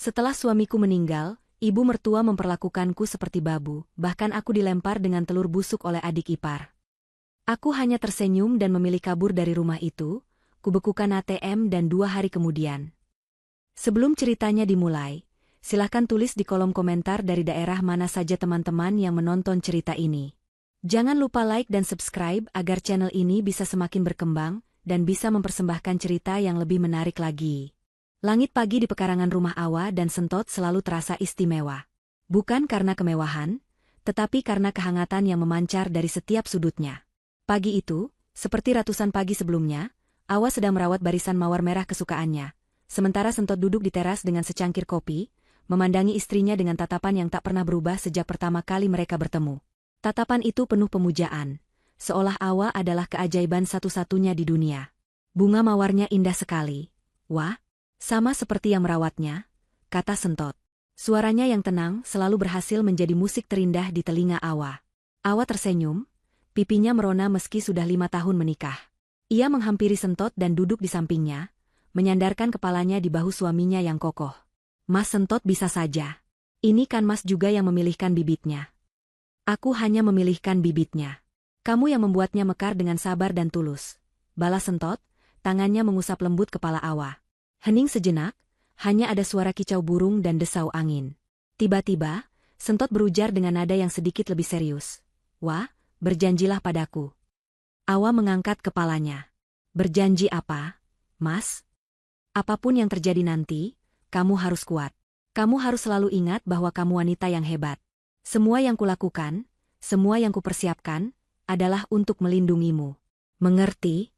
Setelah suamiku meninggal, ibu mertua memperlakukanku seperti babu, bahkan aku dilempar dengan telur busuk oleh adik ipar. Aku hanya tersenyum dan memilih kabur dari rumah itu, kubekukan ATM dan 2 hari kemudian. Sebelum ceritanya dimulai, silahkan tulis di kolom komentar dari daerah mana saja teman-teman yang menonton cerita ini. Jangan lupa like dan subscribe agar channel ini bisa semakin berkembang dan bisa mempersembahkan cerita yang lebih menarik lagi. Langit pagi di pekarangan rumah Awa dan Sentot selalu terasa istimewa. Bukan karena kemewahan, tetapi karena kehangatan yang memancar dari setiap sudutnya. Pagi itu, seperti ratusan pagi sebelumnya, Awa sedang merawat barisan mawar merah kesukaannya. Sementara Sentot duduk di teras dengan secangkir kopi, memandangi istrinya dengan tatapan yang tak pernah berubah sejak pertama kali mereka bertemu. Tatapan itu penuh pemujaan, seolah Awa adalah keajaiban satu-satunya di dunia. Bunga mawarnya indah sekali. Wah, sama seperti yang merawatnya, kata Sentot. Suaranya yang tenang selalu berhasil menjadi musik terindah di telinga Awa. Awa tersenyum, pipinya merona meski sudah 5 tahun menikah. Ia menghampiri Sentot dan duduk di sampingnya, menyandarkan kepalanya di bahu suaminya yang kokoh. Mas Sentot bisa saja. Ini kan Mas juga yang memilihkan bibitnya. Aku hanya memilihkan bibitnya. Kamu yang membuatnya mekar dengan sabar dan tulus. Balas Sentot, tangannya mengusap lembut kepala Awa. Hening sejenak, hanya ada suara kicau burung dan desau angin. Tiba-tiba, Sentot berujar dengan nada yang sedikit lebih serius. Wah, berjanjilah padaku. Awa mengangkat kepalanya. Berjanji apa, Mas? Apapun yang terjadi nanti, kamu harus kuat. Kamu harus selalu ingat bahwa kamu wanita yang hebat. Semua yang kulakukan, semua yang kupersiapkan, adalah untuk melindungimu. Mengerti?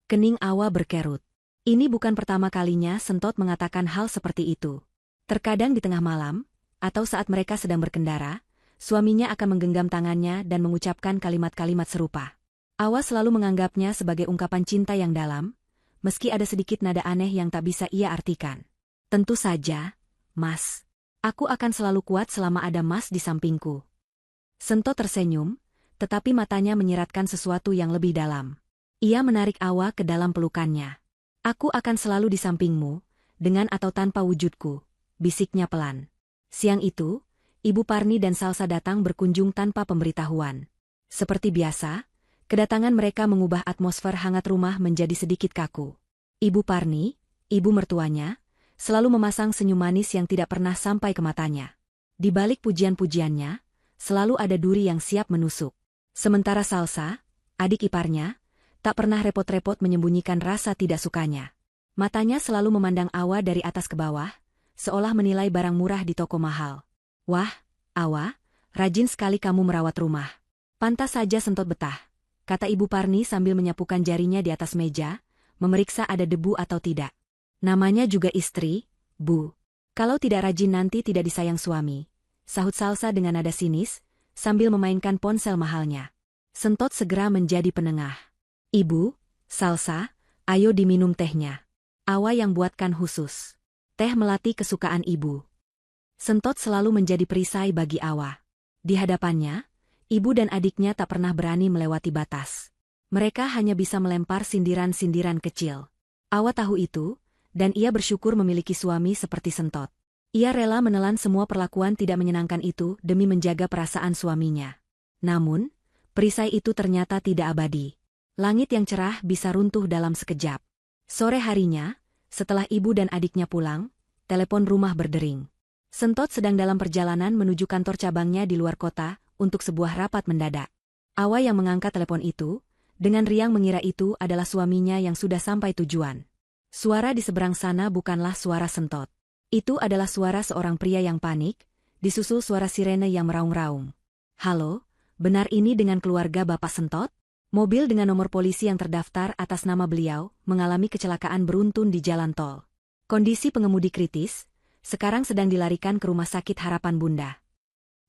Kening Awa berkerut. Ini bukan pertama kalinya Sentot mengatakan hal seperti itu. Terkadang di tengah malam, atau saat mereka sedang berkendara, suaminya akan menggenggam tangannya dan mengucapkan kalimat-kalimat serupa. Awa selalu menganggapnya sebagai ungkapan cinta yang dalam, meski ada sedikit nada aneh yang tak bisa ia artikan. Tentu saja, Mas. Aku akan selalu kuat selama ada Mas di sampingku. Sentot tersenyum, tetapi matanya menyiratkan sesuatu yang lebih dalam. Ia menarik Awa ke dalam pelukannya. Aku akan selalu di sampingmu, dengan atau tanpa wujudku, bisiknya pelan. Siang itu, Ibu Parni dan Salsa datang berkunjung tanpa pemberitahuan. Seperti biasa, kedatangan mereka mengubah atmosfer hangat rumah menjadi sedikit kaku. Ibu Parni, ibu mertuanya, selalu memasang senyum manis yang tidak pernah sampai ke matanya. Di balik pujian-pujiannya, selalu ada duri yang siap menusuk. Sementara Salsa, adik iparnya, tak pernah repot-repot menyembunyikan rasa tidak sukanya. Matanya selalu memandang Awa dari atas ke bawah, seolah menilai barang murah di toko mahal. Wah, Awa, rajin sekali kamu merawat rumah. Pantas saja Sentot betah, kata Ibu Parni sambil menyapukan jarinya di atas meja, memeriksa ada debu atau tidak. Namanya juga istri, Bu. Kalau tidak rajin nanti tidak disayang suami, sahut Salsa dengan nada sinis, sambil memainkan ponsel mahalnya. Sentot segera menjadi penengah. Ibu, Salsa, ayo diminum tehnya. Awa yang buatkan khusus. Teh melati kesukaan ibu. Sentot selalu menjadi perisai bagi Awa. Di hadapannya, ibu dan adiknya tak pernah berani melewati batas. Mereka hanya bisa melempar sindiran-sindiran kecil. Awa tahu itu, dan ia bersyukur memiliki suami seperti Sentot. Ia rela menelan semua perlakuan tidak menyenangkan itu demi menjaga perasaan suaminya. Namun, perisai itu ternyata tidak abadi. Langit yang cerah bisa runtuh dalam sekejap. Sore harinya, setelah ibu dan adiknya pulang, telepon rumah berdering. Sentot sedang dalam perjalanan menuju kantor cabangnya di luar kota untuk sebuah rapat mendadak. Awa yang mengangkat telepon itu, dengan riang mengira itu adalah suaminya yang sudah sampai tujuan. Suara di seberang sana bukanlah suara Sentot. Itu adalah suara seorang pria yang panik, disusul suara sirene yang meraung-raung. Halo, benar ini dengan keluarga Bapak Sentot? Mobil dengan nomor polisi yang terdaftar atas nama beliau mengalami kecelakaan beruntun di jalan tol. Kondisi pengemudi kritis, sekarang sedang dilarikan ke Rumah Sakit Harapan Bunda.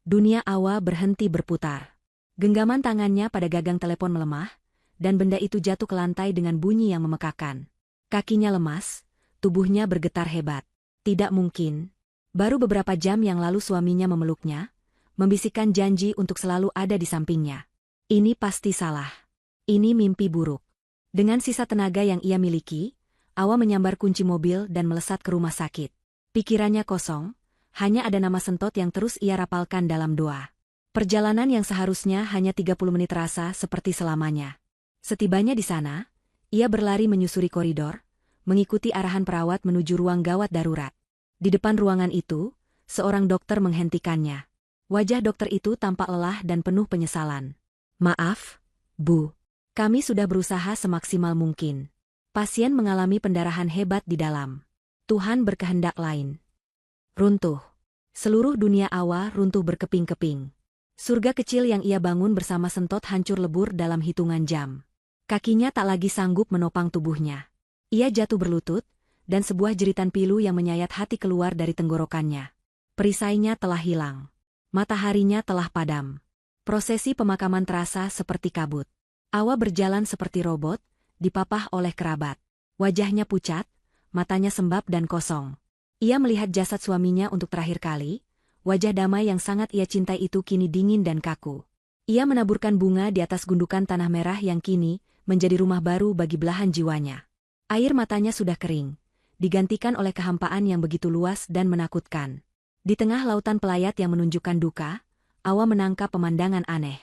Dunia Awa berhenti berputar. Genggaman tangannya pada gagang telepon melemah, dan benda itu jatuh ke lantai dengan bunyi yang memekakan. Kakinya lemas, tubuhnya bergetar hebat. Tidak mungkin. Baru beberapa jam yang lalu suaminya memeluknya, membisikkan janji untuk selalu ada di sampingnya. Ini pasti salah. Ini mimpi buruk. Dengan sisa tenaga yang ia miliki, Awa menyambar kunci mobil dan melesat ke rumah sakit. Pikirannya kosong, hanya ada nama Sentot yang terus ia rapalkan dalam doa. Perjalanan yang seharusnya hanya 30 menit terasa seperti selamanya. Setibanya di sana, ia berlari menyusuri koridor, mengikuti arahan perawat menuju ruang gawat darurat. Di depan ruangan itu, seorang dokter menghentikannya. Wajah dokter itu tampak lelah dan penuh penyesalan. "Maaf, Bu. Kami sudah berusaha semaksimal mungkin. Pasien mengalami pendarahan hebat di dalam. Tuhan berkehendak lain." Runtuh. Seluruh dunia Awa runtuh berkeping-keping. Surga kecil yang ia bangun bersama Sentot hancur lebur dalam hitungan jam. Kakinya tak lagi sanggup menopang tubuhnya. Ia jatuh berlutut, dan sebuah jeritan pilu yang menyayat hati keluar dari tenggorokannya. Perisainya telah hilang. Mataharinya telah padam. Prosesi pemakaman terasa seperti kabut. Awa berjalan seperti robot, dipapah oleh kerabat. Wajahnya pucat, matanya sembab dan kosong. Ia melihat jasad suaminya untuk terakhir kali, wajah damai yang sangat ia cintai itu kini dingin dan kaku. Ia menaburkan bunga di atas gundukan tanah merah yang kini menjadi rumah baru bagi belahan jiwanya. Air matanya sudah kering, digantikan oleh kehampaan yang begitu luas dan menakutkan. Di tengah lautan pelayat yang menunjukkan duka, Awa menangkap pemandangan aneh.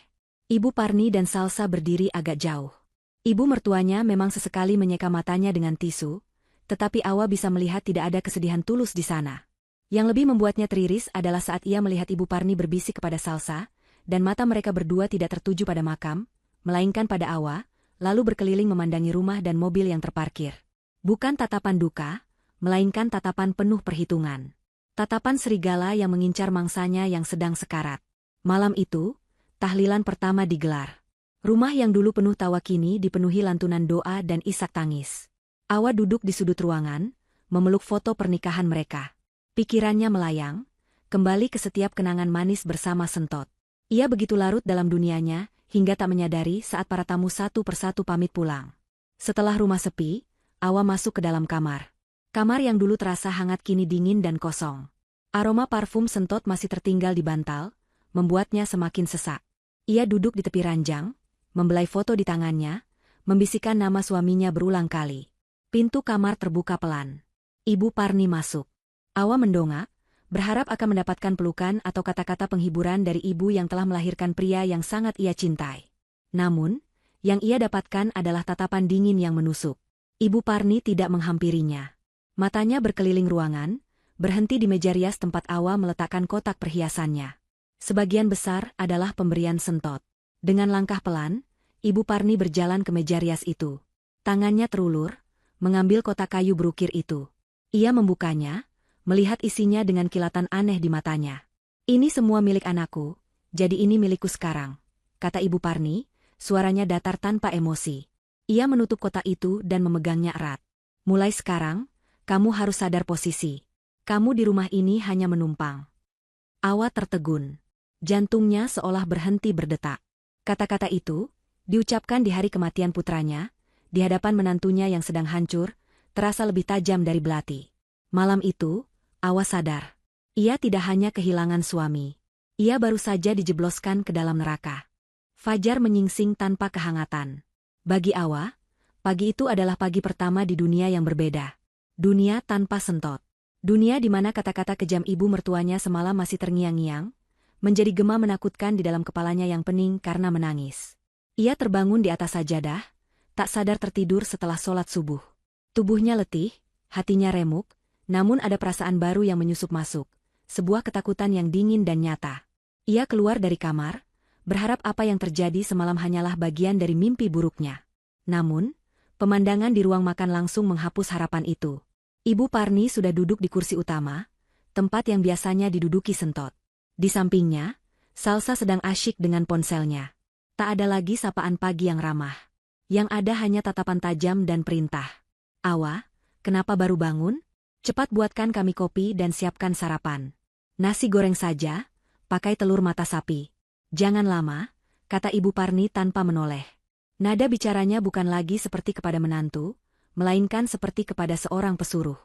Ibu Parni dan Salsa berdiri agak jauh. Ibu mertuanya memang sesekali menyeka matanya dengan tisu, tetapi Awa bisa melihat tidak ada kesedihan tulus di sana. Yang lebih membuatnya teriris adalah saat ia melihat Ibu Parni berbisik kepada Salsa, dan mata mereka berdua tidak tertuju pada makam, melainkan pada Awa, lalu berkeliling memandangi rumah dan mobil yang terparkir. Bukan tatapan duka, melainkan tatapan penuh perhitungan. Tatapan serigala yang mengincar mangsanya yang sedang sekarat. Malam itu, tahlilan pertama digelar. Rumah yang dulu penuh tawa kini dipenuhi lantunan doa dan isak tangis. Awa duduk di sudut ruangan, memeluk foto pernikahan mereka. Pikirannya melayang, kembali ke setiap kenangan manis bersama Sentot. Ia begitu larut dalam dunianya, hingga tak menyadari saat para tamu satu persatu pamit pulang. Setelah rumah sepi, Awa masuk ke dalam kamar. Kamar yang dulu terasa hangat kini dingin dan kosong. Aroma parfum Sentot masih tertinggal di bantal, membuatnya semakin sesak. Ia duduk di tepi ranjang, membelai foto di tangannya, membisikkan nama suaminya berulang kali. Pintu kamar terbuka pelan. Ibu Parni masuk. Awa mendongak, berharap akan mendapatkan pelukan atau kata-kata penghiburan dari ibu yang telah melahirkan pria yang sangat ia cintai. Namun, yang ia dapatkan adalah tatapan dingin yang menusuk. Ibu Parni tidak menghampirinya. Matanya berkeliling ruangan, berhenti di meja rias tempat Awa meletakkan kotak perhiasannya. Sebagian besar adalah pemberian Sentot. Dengan langkah pelan, Ibu Parni berjalan ke meja rias itu. Tangannya terulur, mengambil kotak kayu berukir itu. Ia membukanya, melihat isinya dengan kilatan aneh di matanya. "Ini semua milik anakku, jadi ini milikku sekarang," kata Ibu Parni, suaranya datar tanpa emosi. Ia menutup kotak itu dan memegangnya erat. "Mulai sekarang, kamu harus sadar posisi. Kamu di rumah ini hanya menumpang." Awa tertegun. Jantungnya seolah berhenti berdetak. Kata-kata itu, diucapkan di hari kematian putranya, di hadapan menantunya yang sedang hancur, terasa lebih tajam dari belati. Malam itu, Awa sadar. Ia tidak hanya kehilangan suami. Ia baru saja dijebloskan ke dalam neraka. Fajar menyingsing tanpa kehangatan. Bagi Awa, pagi itu adalah pagi pertama di dunia yang berbeda. Dunia tanpa Sentot. Dunia di mana kata-kata kejam ibu mertuanya semalam masih terngiang-ngiang, menjadi gema menakutkan di dalam kepalanya yang pening karena menangis. Ia terbangun di atas sajadah, tak sadar tertidur setelah sholat subuh. Tubuhnya letih, hatinya remuk, namun ada perasaan baru yang menyusup masuk, sebuah ketakutan yang dingin dan nyata. Ia keluar dari kamar, berharap apa yang terjadi semalam hanyalah bagian dari mimpi buruknya. Namun, pemandangan di ruang makan langsung menghapus harapan itu. Ibu Parni sudah duduk di kursi utama, tempat yang biasanya diduduki Sentot. Di sampingnya, Salsa sedang asyik dengan ponselnya. Tak ada lagi sapaan pagi yang ramah. Yang ada hanya tatapan tajam dan perintah. "Awa, kenapa baru bangun? Cepat buatkan kami kopi dan siapkan sarapan. Nasi goreng saja, pakai telur mata sapi. Jangan lama," kata Ibu Parni tanpa menoleh. Nada bicaranya bukan lagi seperti kepada menantu, melainkan seperti kepada seorang pesuruh.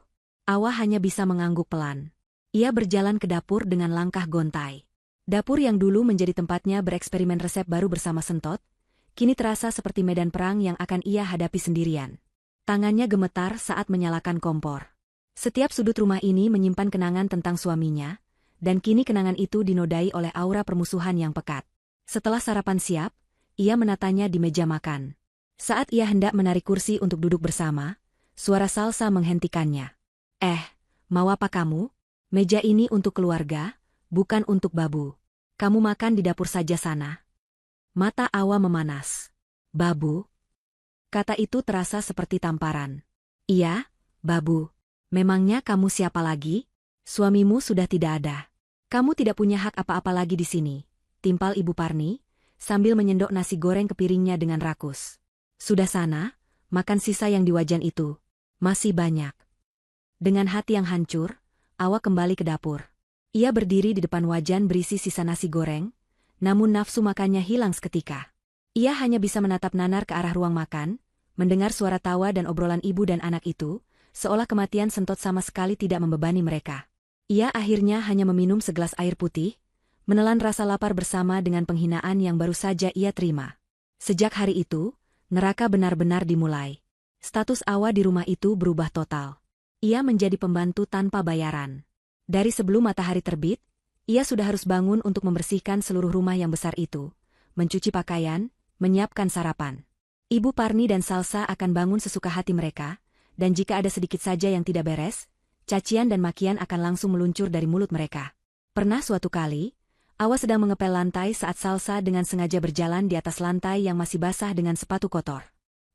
Awa hanya bisa mengangguk pelan. Ia berjalan ke dapur dengan langkah gontai. Dapur yang dulu menjadi tempatnya bereksperimen resep baru bersama Sentot, kini terasa seperti medan perang yang akan ia hadapi sendirian. Tangannya gemetar saat menyalakan kompor. Setiap sudut rumah ini menyimpan kenangan tentang suaminya, dan kini kenangan itu dinodai oleh aura permusuhan yang pekat. Setelah sarapan siap, ia menatanya di meja makan. Saat ia hendak menarik kursi untuk duduk bersama, suara Salsa menghentikannya. Mau apa kamu? Meja ini untuk keluarga, bukan untuk Babu. Kamu makan di dapur saja sana. Mata Awa memanas. Babu? Kata itu terasa seperti tamparan. Iya, Babu. Memangnya kamu siapa lagi? Suamimu sudah tidak ada. Kamu tidak punya hak apa-apa lagi di sini, timpal Ibu Parni, sambil menyendok nasi goreng ke piringnya dengan rakus. Sudah sana, makan sisa yang di wajan itu. Masih banyak. Dengan hati yang hancur, Awa kembali ke dapur. Ia berdiri di depan wajan berisi sisa nasi goreng, namun nafsu makannya hilang seketika. Ia hanya bisa menatap nanar ke arah ruang makan, mendengar suara tawa dan obrolan ibu dan anak itu, seolah kematian Sentot sama sekali tidak membebani mereka. Ia akhirnya hanya meminum segelas air putih, menelan rasa lapar bersama dengan penghinaan yang baru saja ia terima. Sejak hari itu, neraka benar-benar dimulai. Status Awa di rumah itu berubah total. Ia menjadi pembantu tanpa bayaran. Dari sebelum matahari terbit, ia sudah harus bangun untuk membersihkan seluruh rumah yang besar itu, mencuci pakaian, menyiapkan sarapan. Ibu Parni dan Salsa akan bangun sesuka hati mereka, dan jika ada sedikit saja yang tidak beres, cacian dan makian akan langsung meluncur dari mulut mereka. Pernah suatu kali, Awa sedang mengepel lantai saat Salsa dengan sengaja berjalan di atas lantai yang masih basah dengan sepatu kotor.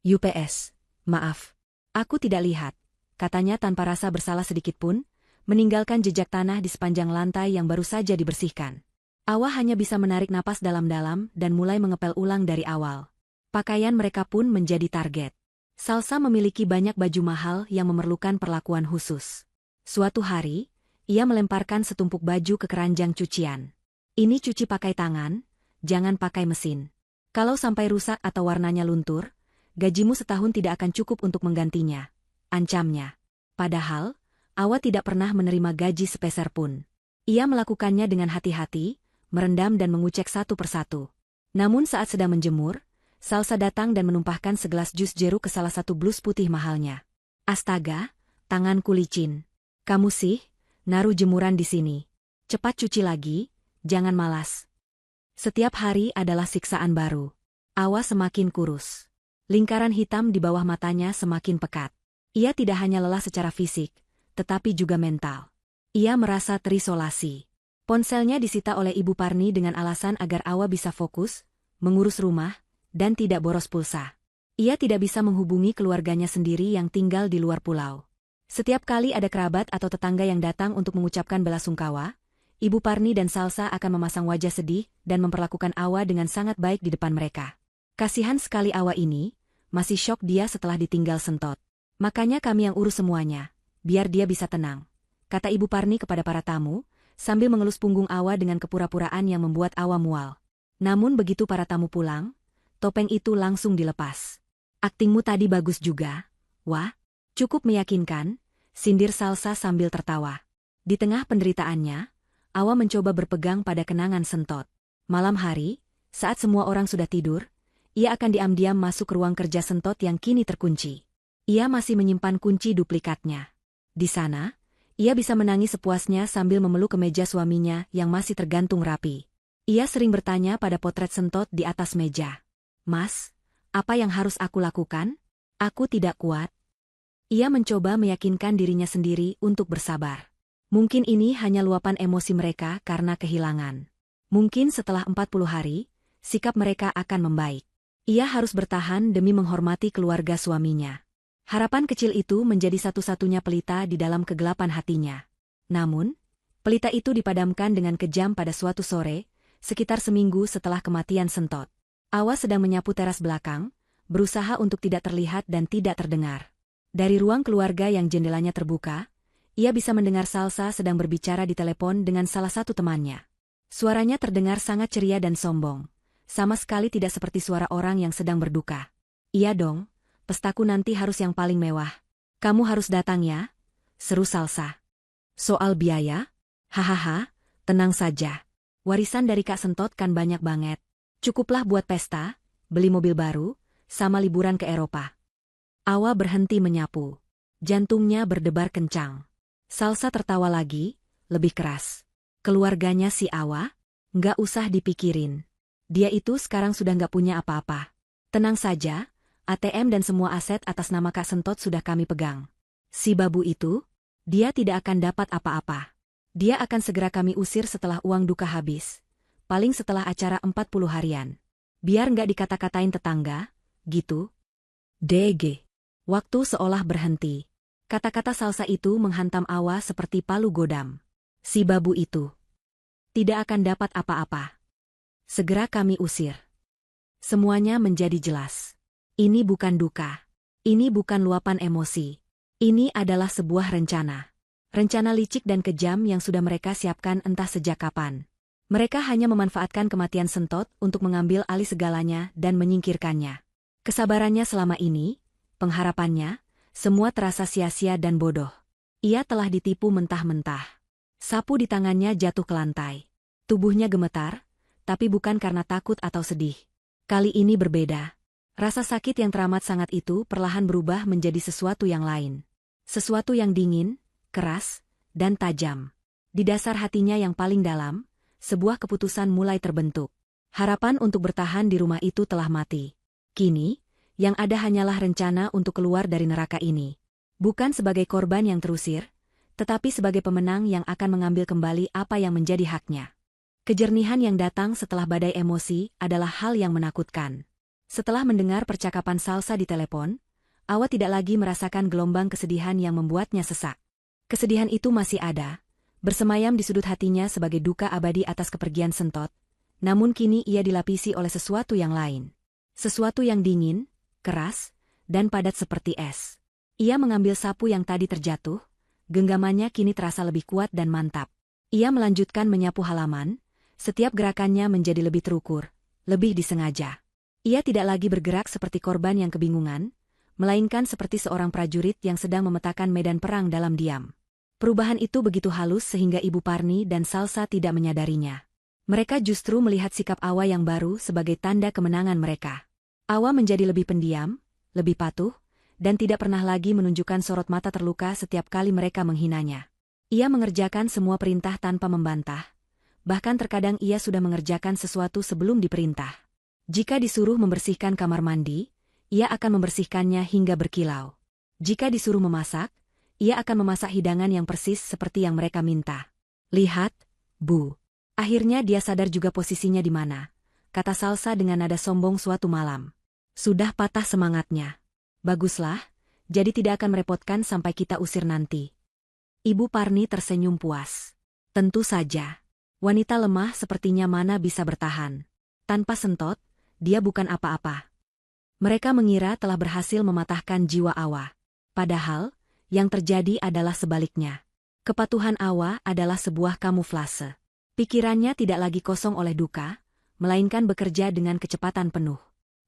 "UPS, maaf. Aku tidak lihat," katanya tanpa rasa bersalah sedikitpun, meninggalkan jejak tanah di sepanjang lantai yang baru saja dibersihkan. Awa hanya bisa menarik napas dalam-dalam dan mulai mengepel ulang dari awal. Pakaian mereka pun menjadi target. Salsa memiliki banyak baju mahal yang memerlukan perlakuan khusus. Suatu hari, ia melemparkan setumpuk baju ke keranjang cucian. "Ini cuci pakai tangan, jangan pakai mesin. Kalau sampai rusak atau warnanya luntur, gajimu setahun tidak akan cukup untuk menggantinya," ancamnya. Padahal, Awa tidak pernah menerima gaji sepeser pun. Ia melakukannya dengan hati-hati, merendam dan mengucek satu persatu. Namun saat sedang menjemur, Salsa datang dan menumpahkan segelas jus jeruk ke salah satu blus putih mahalnya. "Astaga, tanganku licin. Kamu sih, naruh jemuran di sini. Cepat cuci lagi, jangan malas." Setiap hari adalah siksaan baru. Awa semakin kurus. Lingkaran hitam di bawah matanya semakin pekat. Ia tidak hanya lelah secara fisik, tetapi juga mental. Ia merasa terisolasi. Ponselnya disita oleh Ibu Parni dengan alasan agar Awa bisa fokus, mengurus rumah, dan tidak boros pulsa. Ia tidak bisa menghubungi keluarganya sendiri yang tinggal di luar pulau. Setiap kali ada kerabat atau tetangga yang datang untuk mengucapkan belasungkawa, Ibu Parni dan Salsa akan memasang wajah sedih dan memperlakukan Awa dengan sangat baik di depan mereka. Kasihan sekali Awa ini, masih syok dia setelah ditinggal Sentot. "Makanya kami yang urus semuanya, biar dia bisa tenang," kata Ibu Parni kepada para tamu, sambil mengelus punggung Awa dengan kepura-puraan yang membuat Awa mual. Namun begitu para tamu pulang, topeng itu langsung dilepas. "Aktingmu tadi bagus juga. Wah, cukup meyakinkan," sindir Salsa sambil tertawa. Di tengah penderitaannya, Awa mencoba berpegang pada kenangan Sentot. Malam hari, saat semua orang sudah tidur, ia akan diam-diam masuk ke ruang kerja Sentot yang kini terkunci. Ia masih menyimpan kunci duplikatnya. Di sana, ia bisa menangis sepuasnya sambil memeluk kemeja suaminya yang masih tergantung rapi. Ia sering bertanya pada potret Sentot di atas meja. "Mas, apa yang harus aku lakukan? Aku tidak kuat." Ia mencoba meyakinkan dirinya sendiri untuk bersabar. Mungkin ini hanya luapan emosi mereka karena kehilangan. Mungkin setelah 40 hari, sikap mereka akan membaik. Ia harus bertahan demi menghormati keluarga suaminya. Harapan kecil itu menjadi satu-satunya pelita di dalam kegelapan hatinya. Namun, pelita itu dipadamkan dengan kejam pada suatu sore, sekitar seminggu setelah kematian Sentot. Awa sedang menyapu teras belakang, berusaha untuk tidak terlihat dan tidak terdengar. Dari ruang keluarga yang jendelanya terbuka, ia bisa mendengar Salsa sedang berbicara di telepon dengan salah satu temannya. Suaranya terdengar sangat ceria dan sombong. Sama sekali tidak seperti suara orang yang sedang berduka. "Iya dong, pestaku nanti harus yang paling mewah. Kamu harus datang ya," seru Salsa. "Soal biaya? Hahaha, tenang saja. Warisan dari Kak Sentot kan banyak banget. Cukuplah buat pesta, beli mobil baru, sama liburan ke Eropa." Awa berhenti menyapu. Jantungnya berdebar kencang. Salsa tertawa lagi, lebih keras. Keluarganya si Awa? Nggak usah dipikirin. Dia itu sekarang sudah nggak punya apa-apa. Tenang saja, ATM dan semua aset atas nama Kak Sentot sudah kami pegang. Si babu itu, dia tidak akan dapat apa-apa. Dia akan segera kami usir setelah uang duka habis. Paling setelah acara 40 harian. Biar nggak dikata-katain tetangga, gitu. DG. Waktu seolah berhenti. Kata-kata Salsa itu menghantam Awa seperti palu godam. Si babu itu tidak akan dapat apa-apa. Segera kami usir. Semuanya menjadi jelas. Ini bukan duka. Ini bukan luapan emosi. Ini adalah sebuah rencana. Rencana licik dan kejam yang sudah mereka siapkan entah sejak kapan. Mereka hanya memanfaatkan kematian Sentot untuk mengambil alih segalanya dan menyingkirkannya. Kesabarannya selama ini, pengharapannya, semua terasa sia-sia dan bodoh. Ia telah ditipu mentah-mentah. Sapu di tangannya jatuh ke lantai. Tubuhnya gemetar, tapi bukan karena takut atau sedih. Kali ini berbeda. Rasa sakit yang teramat sangat itu perlahan berubah menjadi sesuatu yang lain. Sesuatu yang dingin, keras, dan tajam. Di dasar hatinya yang paling dalam, sebuah keputusan mulai terbentuk. Harapan untuk bertahan di rumah itu telah mati. Kini, yang ada hanyalah rencana untuk keluar dari neraka ini. Bukan sebagai korban yang terusir, tetapi sebagai pemenang yang akan mengambil kembali apa yang menjadi haknya. Kejernihan yang datang setelah badai emosi adalah hal yang menakutkan. Setelah mendengar percakapan Salsa di telepon, Awa tidak lagi merasakan gelombang kesedihan yang membuatnya sesak. Kesedihan itu masih ada, bersemayam di sudut hatinya sebagai duka abadi atas kepergian Sentot, namun kini ia dilapisi oleh sesuatu yang lain. Sesuatu yang dingin, keras, dan padat seperti es. Ia mengambil sapu yang tadi terjatuh, genggamannya kini terasa lebih kuat dan mantap. Ia melanjutkan menyapu halaman, setiap gerakannya menjadi lebih terukur, lebih disengaja. Ia tidak lagi bergerak seperti korban yang kebingungan, melainkan seperti seorang prajurit yang sedang memetakan medan perang dalam diam. Perubahan itu begitu halus sehingga Ibu Parni dan Salsa tidak menyadarinya. Mereka justru melihat sikap Awa yang baru sebagai tanda kemenangan mereka. Awa menjadi lebih pendiam, lebih patuh, dan tidak pernah lagi menunjukkan sorot mata terluka setiap kali mereka menghinanya. Ia mengerjakan semua perintah tanpa membantah. Bahkan terkadang ia sudah mengerjakan sesuatu sebelum diperintah. Jika disuruh membersihkan kamar mandi, ia akan membersihkannya hingga berkilau. Jika disuruh memasak, ia akan memasak hidangan yang persis seperti yang mereka minta. Lihat, Bu. Akhirnya dia sadar juga posisinya di mana, kata Salsa dengan nada sombong suatu malam. Sudah patah semangatnya. Baguslah, jadi tidak akan merepotkan sampai kita usir nanti. Ibu Parni tersenyum puas. Tentu saja. Wanita lemah sepertinya mana bisa bertahan. Tanpa Sentot, dia bukan apa-apa. Mereka mengira telah berhasil mematahkan jiwa Awa. Padahal, yang terjadi adalah sebaliknya. Kepatuhan Awa adalah sebuah kamuflase. Pikirannya tidak lagi kosong oleh duka, melainkan bekerja dengan kecepatan penuh.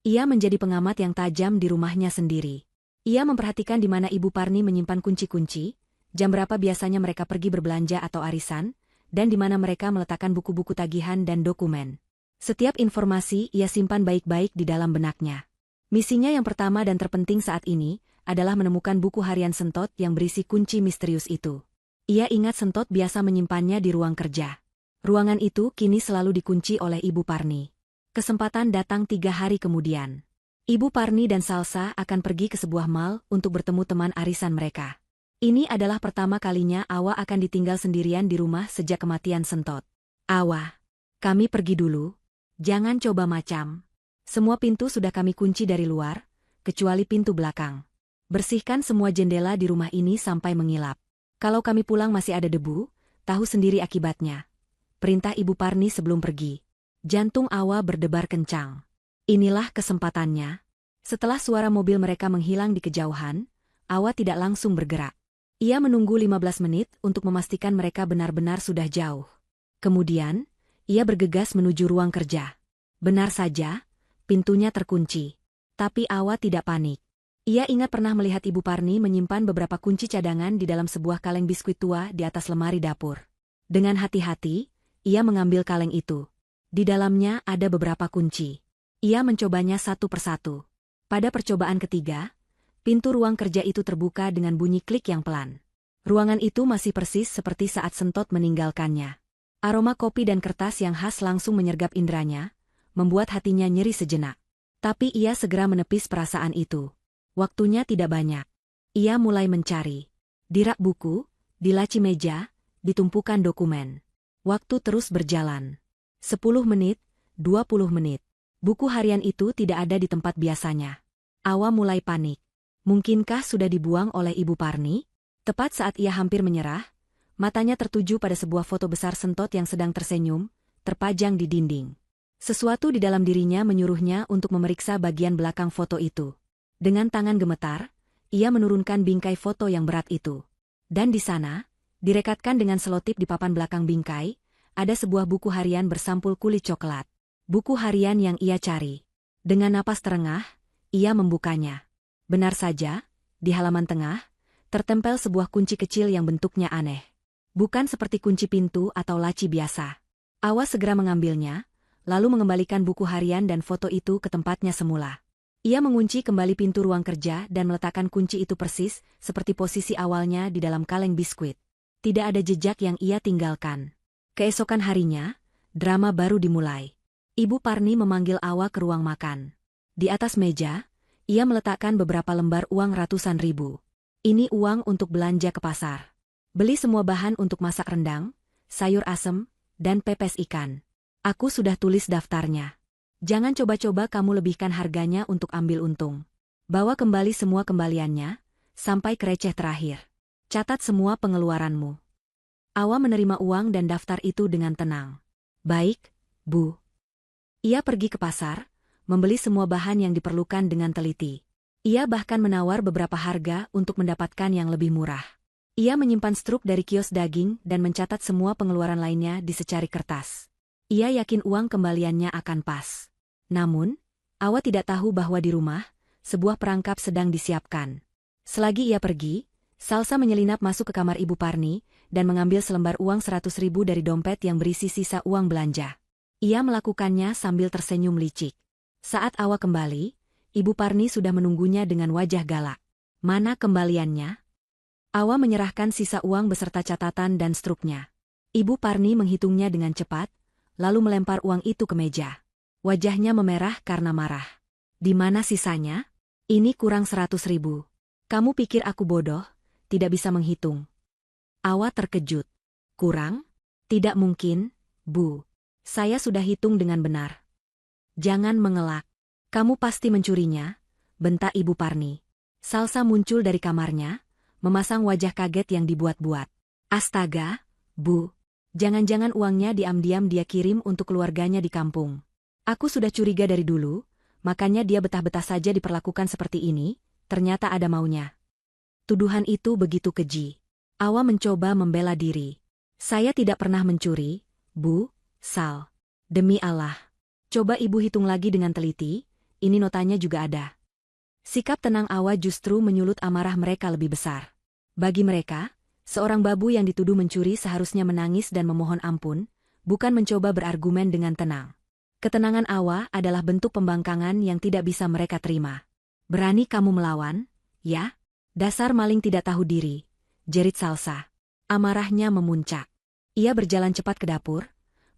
Ia menjadi pengamat yang tajam di rumahnya sendiri. Ia memperhatikan di mana Ibu Parni menyimpan kunci-kunci, jam berapa biasanya mereka pergi berbelanja atau arisan, dan di mana mereka meletakkan buku-buku tagihan dan dokumen. Setiap informasi ia simpan baik-baik di dalam benaknya. Misinya yang pertama dan terpenting saat ini adalah menemukan buku harian Sentot yang berisi kunci misterius itu. Ia ingat Sentot biasa menyimpannya di ruang kerja. Ruangan itu kini selalu dikunci oleh Ibu Parni. Kesempatan datang 3 hari kemudian. Ibu Parni dan Salsa akan pergi ke sebuah mal untuk bertemu teman arisan mereka. Ini adalah pertama kalinya Awa akan ditinggal sendirian di rumah sejak kematian Sentot. Awa, kami pergi dulu. Jangan coba macam. Semua pintu sudah kami kunci dari luar, kecuali pintu belakang. Bersihkan semua jendela di rumah ini sampai mengilap. Kalau kami pulang masih ada debu, tahu sendiri akibatnya. Perintah Ibu Parni sebelum pergi. Jantung Awa berdebar kencang. Inilah kesempatannya. Setelah suara mobil mereka menghilang di kejauhan, Awa tidak langsung bergerak. Ia menunggu 15 menit untuk memastikan mereka benar-benar sudah jauh. Kemudian, ia bergegas menuju ruang kerja. Benar saja, pintunya terkunci. Tapi Awa tidak panik. Ia ingat pernah melihat Ibu Parni menyimpan beberapa kunci cadangan di dalam sebuah kaleng biskuit tua di atas lemari dapur. Dengan hati-hati, ia mengambil kaleng itu. Di dalamnya ada beberapa kunci. Ia mencobanya satu persatu. Pada percobaan ketiga, pintu ruang kerja itu terbuka dengan bunyi klik yang pelan. Ruangan itu masih persis seperti saat Sentot meninggalkannya. Aroma kopi dan kertas yang khas langsung menyergap indranya, membuat hatinya nyeri sejenak. Tapi ia segera menepis perasaan itu. Waktunya tidak banyak. Ia mulai mencari. Di rak buku, di laci meja, di tumpukan dokumen. Waktu terus berjalan. 10 menit, 20 menit. Buku harian itu tidak ada di tempat biasanya. Awa mulai panik. Mungkinkah sudah dibuang oleh Ibu Parni? Tepat saat ia hampir menyerah, matanya tertuju pada sebuah foto besar Sentot yang sedang tersenyum, terpajang di dinding. Sesuatu di dalam dirinya menyuruhnya untuk memeriksa bagian belakang foto itu. Dengan tangan gemetar, ia menurunkan bingkai foto yang berat itu. Dan di sana, direkatkan dengan selotip di papan belakang bingkai, ada sebuah buku harian bersampul kulit coklat. Buku harian yang ia cari. Dengan napas terengah, ia membukanya. Benar saja, di halaman tengah, tertempel sebuah kunci kecil yang bentuknya aneh. Bukan seperti kunci pintu atau laci biasa. Awa segera mengambilnya, lalu mengembalikan buku harian dan foto itu ke tempatnya semula. Ia mengunci kembali pintu ruang kerja dan meletakkan kunci itu persis seperti posisi awalnya di dalam kaleng biskuit. Tidak ada jejak yang ia tinggalkan. Keesokan harinya, drama baru dimulai. Ibu Parni memanggil Awa ke ruang makan. Di atas meja, ia meletakkan beberapa lembar uang ratusan ribu. Ini uang untuk belanja ke pasar. Beli semua bahan untuk masak rendang, sayur asem, dan pepes ikan. Aku sudah tulis daftarnya. Jangan coba-coba kamu lebihkan harganya untuk ambil untung. Bawa kembali semua kembaliannya, sampai ke receh terakhir. Catat semua pengeluaranmu. Awa menerima uang dan daftar itu dengan tenang. Baik, Bu. Ia pergi ke pasar, membeli semua bahan yang diperlukan dengan teliti. Ia bahkan menawar beberapa harga untuk mendapatkan yang lebih murah. Ia menyimpan struk dari kios daging dan mencatat semua pengeluaran lainnya di secari kertas. Ia yakin uang kembaliannya akan pas. Namun, Awa tidak tahu bahwa di rumah, sebuah perangkap sedang disiapkan. Selagi ia pergi, Salsa menyelinap masuk ke kamar Ibu Parni dan mengambil selembar uang 100 ribu dari dompet yang berisi sisa uang belanja. Ia melakukannya sambil tersenyum licik. Saat Awa kembali, Ibu Parni sudah menunggunya dengan wajah galak. Mana kembaliannya? Awa menyerahkan sisa uang beserta catatan dan struknya. Ibu Parni menghitungnya dengan cepat, lalu melempar uang itu ke meja. Wajahnya memerah karena marah. Di mana sisanya? Ini kurang 100 ribu. Kamu pikir aku bodoh, tidak bisa menghitung? Awa terkejut. Kurang? Tidak mungkin, Bu. Saya sudah hitung dengan benar. Jangan mengelak. Kamu pasti mencurinya, bentak Ibu Parni. Salsa muncul dari kamarnya, memasang wajah kaget yang dibuat-buat. Astaga, Bu. Jangan-jangan uangnya diam-diam dia kirim untuk keluarganya di kampung. Aku sudah curiga dari dulu, makanya dia betah-betah saja diperlakukan seperti ini, ternyata ada maunya. Tuduhan itu begitu keji. Awa mencoba membela diri. Saya tidak pernah mencuri, Bu, Sal. Demi Allah. Coba Ibu hitung lagi dengan teliti, ini notanya juga ada. Sikap tenang Awa justru menyulut amarah mereka lebih besar. Bagi mereka, seorang babu yang dituduh mencuri seharusnya menangis dan memohon ampun, bukan mencoba berargumen dengan tenang. Ketenangan Awa adalah bentuk pembangkangan yang tidak bisa mereka terima. Berani kamu melawan? Ya? Dasar maling tidak tahu diri, jerit Salsa. Amarahnya memuncak. Ia berjalan cepat ke dapur,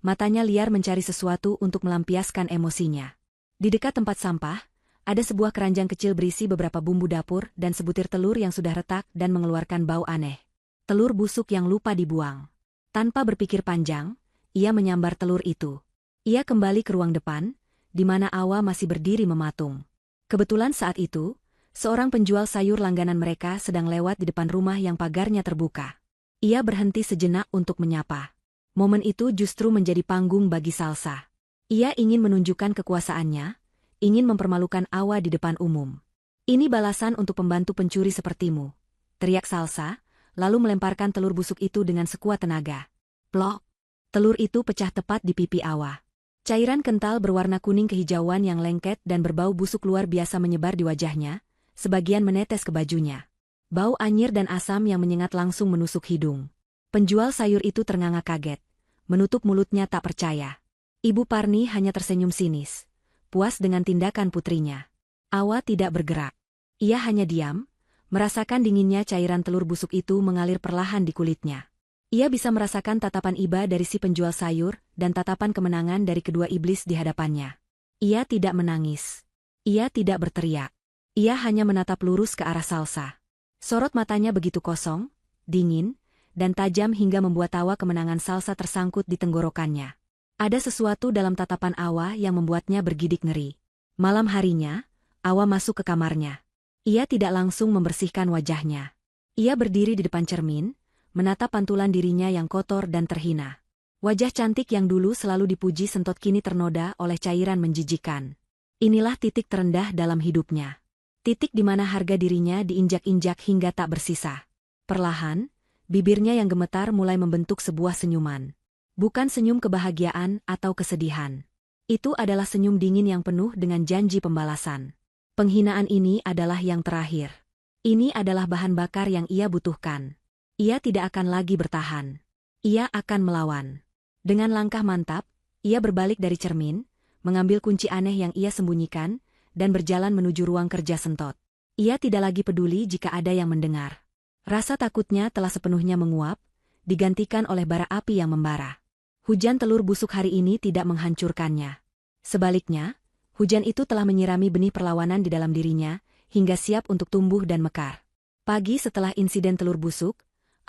matanya liar mencari sesuatu untuk melampiaskan emosinya. Di dekat tempat sampah, ada sebuah keranjang kecil berisi beberapa bumbu dapur dan sebutir telur yang sudah retak dan mengeluarkan bau aneh. Telur busuk yang lupa dibuang. Tanpa berpikir panjang, ia menyambar telur itu. Ia kembali ke ruang depan, di mana Awa masih berdiri mematung. Kebetulan saat itu, seorang penjual sayur langganan mereka sedang lewat di depan rumah yang pagarnya terbuka. Ia berhenti sejenak untuk menyapa. Momen itu justru menjadi panggung bagi Salsa. Ia ingin menunjukkan kekuasaannya, ingin mempermalukan Awa di depan umum. Ini balasan untuk pembantu pencuri sepertimu, teriak Salsa, lalu melemparkan telur busuk itu dengan sekuat tenaga. Plok! Telur itu pecah tepat di pipi Awa. Cairan kental berwarna kuning kehijauan yang lengket dan berbau busuk luar biasa menyebar di wajahnya, sebagian menetes ke bajunya. Bau anyir dan asam yang menyengat langsung menusuk hidung. Penjual sayur itu ternganga kaget, menutup mulutnya tak percaya. Ibu Parni hanya tersenyum sinis, puas dengan tindakan putrinya. Awa tidak bergerak. Ia hanya diam, Merasakan dinginnya cairan telur busuk itu mengalir perlahan di kulitnya. Ia bisa merasakan tatapan iba dari si penjual sayur dan tatapan kemenangan dari kedua iblis di hadapannya. Ia tidak menangis. Ia tidak berteriak. Ia hanya menatap lurus ke arah Salsa. Sorot matanya begitu kosong, dingin, dan tajam hingga membuat tawa kemenangan Salsa tersangkut di tenggorokannya. Ada sesuatu dalam tatapan Awa yang membuatnya bergidik ngeri. Malam harinya, Awa masuk ke kamarnya. Ia tidak langsung membersihkan wajahnya. Ia berdiri di depan cermin, menatap pantulan dirinya yang kotor dan terhina. Wajah cantik yang dulu selalu dipuji sentot kini ternoda oleh cairan menjijikan. Inilah titik terendah dalam hidupnya. Titik di mana harga dirinya diinjak-injak hingga tak bersisa. Perlahan, bibirnya yang gemetar mulai membentuk sebuah senyuman. Bukan senyum kebahagiaan atau kesedihan. Itu adalah senyum dingin yang penuh dengan janji pembalasan. Penghinaan ini adalah yang terakhir. Ini adalah bahan bakar yang ia butuhkan. Ia tidak akan lagi bertahan. Ia akan melawan. Dengan langkah mantap, ia berbalik dari cermin, mengambil kunci aneh yang ia sembunyikan, dan berjalan menuju ruang kerja Sentot. Ia tidak lagi peduli jika ada yang mendengar. Rasa takutnya telah sepenuhnya menguap, digantikan oleh bara api yang membara. Hujan telur busuk hari ini tidak menghancurkannya. Sebaliknya, hujan itu telah menyirami benih perlawanan di dalam dirinya, hingga siap untuk tumbuh dan mekar. Pagi setelah insiden telur busuk,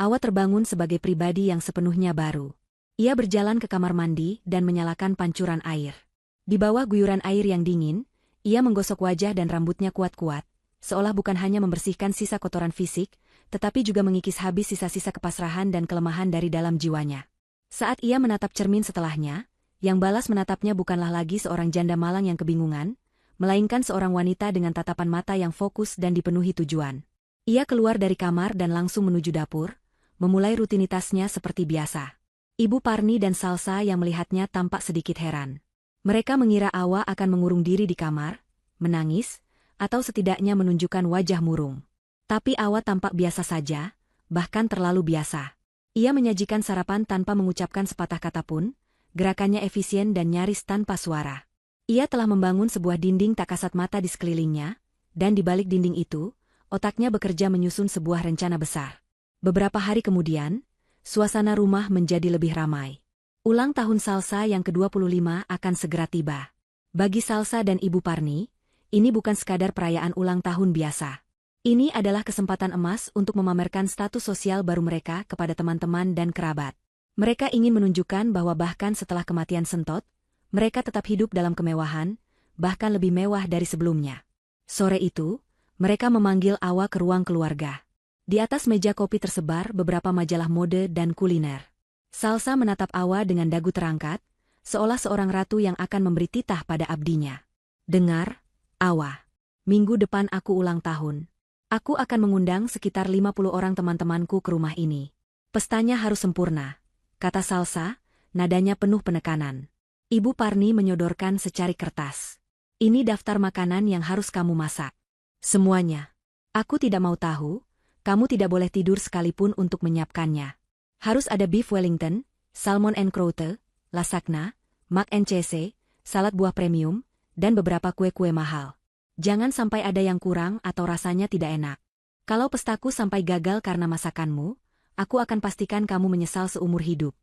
Awa terbangun sebagai pribadi yang sepenuhnya baru. Ia berjalan ke kamar mandi dan menyalakan pancuran air. Di bawah guyuran air yang dingin, ia menggosok wajah dan rambutnya kuat-kuat, seolah bukan hanya membersihkan sisa kotoran fisik, tetapi juga mengikis habis sisa-sisa kepasrahan dan kelemahan dari dalam jiwanya. Saat ia menatap cermin setelahnya, yang balas menatapnya bukanlah lagi seorang janda malang yang kebingungan, melainkan seorang wanita dengan tatapan mata yang fokus dan dipenuhi tujuan. Ia keluar dari kamar dan langsung menuju dapur, memulai rutinitasnya seperti biasa. Ibu Parni dan Salsa yang melihatnya tampak sedikit heran. Mereka mengira Awa akan mengurung diri di kamar, menangis, atau setidaknya menunjukkan wajah murung. Tapi Awa tampak biasa saja, bahkan terlalu biasa. Ia menyajikan sarapan tanpa mengucapkan sepatah kata pun, gerakannya efisien dan nyaris tanpa suara. Ia telah membangun sebuah dinding tak kasat mata di sekelilingnya, dan di balik dinding itu, otaknya bekerja menyusun sebuah rencana besar. Beberapa hari kemudian, suasana rumah menjadi lebih ramai. Ulang tahun Salsa yang ke-25 akan segera tiba. Bagi Salsa dan Ibu Parni, ini bukan sekadar perayaan ulang tahun biasa. Ini adalah kesempatan emas untuk memamerkan status sosial baru mereka kepada teman-teman dan kerabat. Mereka ingin menunjukkan bahwa bahkan setelah kematian Sentot, mereka tetap hidup dalam kemewahan, bahkan lebih mewah dari sebelumnya. Sore itu, mereka memanggil Awa ke ruang keluarga. Di atas meja kopi tersebar beberapa majalah mode dan kuliner. Salsa menatap Awa dengan dagu terangkat, seolah seorang ratu yang akan memberi titah pada abdinya. Dengar, Awa. Minggu depan aku ulang tahun. Aku akan mengundang sekitar 50 orang teman-temanku ke rumah ini. Pestanya harus sempurna, kata Salsa, nadanya penuh penekanan. Ibu Parni menyodorkan secari kertas. Ini daftar makanan yang harus kamu masak. Semuanya. Aku tidak mau tahu, kamu tidak boleh tidur sekalipun untuk menyiapkannya. Harus ada beef Wellington, salmon and croûte, lasagna, mac and cheese, salad buah premium, dan beberapa kue-kue mahal. Jangan sampai ada yang kurang atau rasanya tidak enak. Kalau pestaku sampai gagal karena masakanmu, aku akan pastikan kamu menyesal seumur hidup.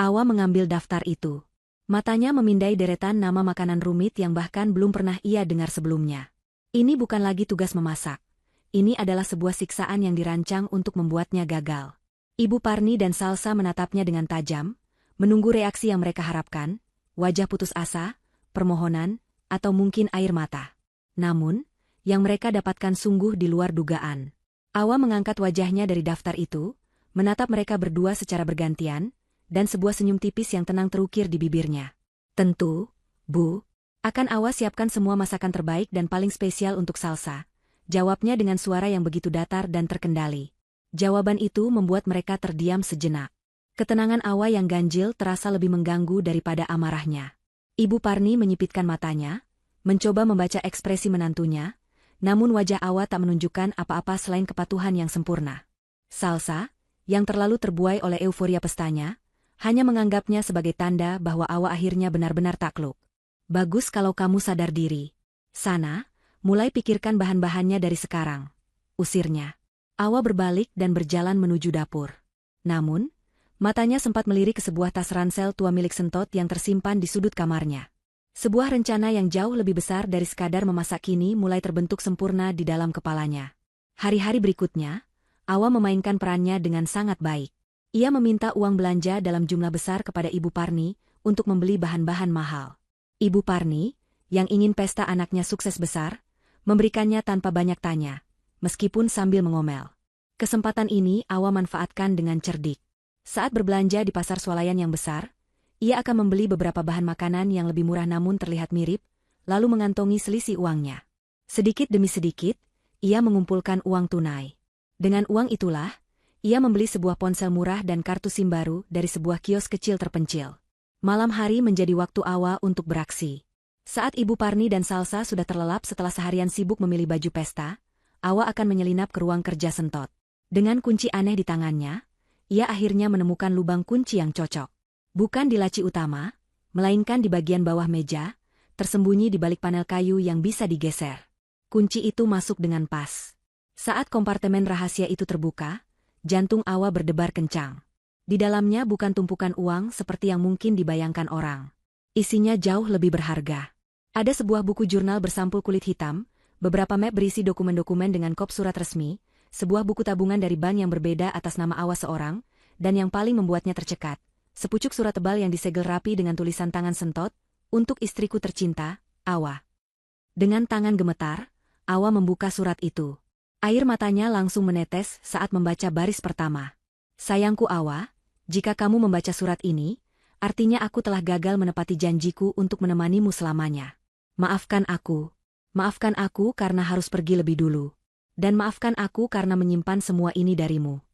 Awa mengambil daftar itu. Matanya memindai deretan nama makanan rumit yang bahkan belum pernah ia dengar sebelumnya. Ini bukan lagi tugas memasak. Ini adalah sebuah siksaan yang dirancang untuk membuatnya gagal. Ibu Parni dan Salsa menatapnya dengan tajam, menunggu reaksi yang mereka harapkan, wajah putus asa, permohonan, atau mungkin air mata. Namun, yang mereka dapatkan sungguh di luar dugaan. Awa mengangkat wajahnya dari daftar itu, menatap mereka berdua secara bergantian, dan sebuah senyum tipis yang tenang terukir di bibirnya. Tentu, Bu, akan Awa siapkan semua masakan terbaik dan paling spesial untuk Salsa, jawabnya dengan suara yang begitu datar dan terkendali. Jawaban itu membuat mereka terdiam sejenak. Ketenangan Awa yang ganjil terasa lebih mengganggu daripada amarahnya. Ibu Parni menyipitkan matanya, mencoba membaca ekspresi menantunya, namun wajah Awa tak menunjukkan apa-apa selain kepatuhan yang sempurna. Salsa, yang terlalu terbuai oleh euforia pestanya, hanya menganggapnya sebagai tanda bahwa Awa akhirnya benar-benar takluk. Bagus kalau kamu sadar diri. Sana, mulai pikirkan bahan-bahannya dari sekarang. usirnya. Awa berbalik dan berjalan menuju dapur. Namun, matanya sempat melirik ke sebuah tas ransel tua milik Sentot yang tersimpan di sudut kamarnya. Sebuah rencana yang jauh lebih besar dari sekadar memasak kini mulai terbentuk sempurna di dalam kepalanya. Hari-hari berikutnya, Awa memainkan perannya dengan sangat baik. Ia meminta uang belanja dalam jumlah besar kepada Ibu Parni untuk membeli bahan-bahan mahal. Ibu Parni, yang ingin pesta anaknya sukses besar, memberikannya tanpa banyak tanya, meskipun sambil mengomel. Kesempatan ini Awa manfaatkan dengan cerdik. Saat berbelanja di pasar swalayan yang besar, ia akan membeli beberapa bahan makanan yang lebih murah namun terlihat mirip, lalu mengantongi selisih uangnya. Sedikit demi sedikit, ia mengumpulkan uang tunai. Dengan uang itulah, ia membeli sebuah ponsel murah dan kartu SIM baru dari sebuah kios kecil terpencil. Malam hari menjadi waktu Awa untuk beraksi. Saat Ibu Parni dan Salsa sudah terlelap setelah seharian sibuk memilih baju pesta, Awa akan menyelinap ke ruang kerja Sentot. Dengan kunci aneh di tangannya, ia akhirnya menemukan lubang kunci yang cocok. Bukan di laci utama, melainkan di bagian bawah meja, tersembunyi di balik panel kayu yang bisa digeser. Kunci itu masuk dengan pas. Saat kompartemen rahasia itu terbuka, jantung Awa berdebar kencang. Di dalamnya bukan tumpukan uang seperti yang mungkin dibayangkan orang. Isinya jauh lebih berharga. Ada sebuah buku jurnal bersampul kulit hitam, beberapa map berisi dokumen-dokumen dengan kop surat resmi, sebuah buku tabungan dari bank yang berbeda atas nama Awa seorang, dan yang paling membuatnya tercekat, sepucuk surat tebal yang disegel rapi dengan tulisan tangan Sentot, untuk istriku tercinta, Awa. Dengan tangan gemetar, Awa membuka surat itu. Air matanya langsung menetes saat membaca baris pertama. Sayangku Awa, jika kamu membaca surat ini, artinya aku telah gagal menepati janjiku untuk menemanimu selamanya. Maafkan aku karena harus pergi lebih dulu. Dan maafkan aku karena menyimpan semua ini darimu.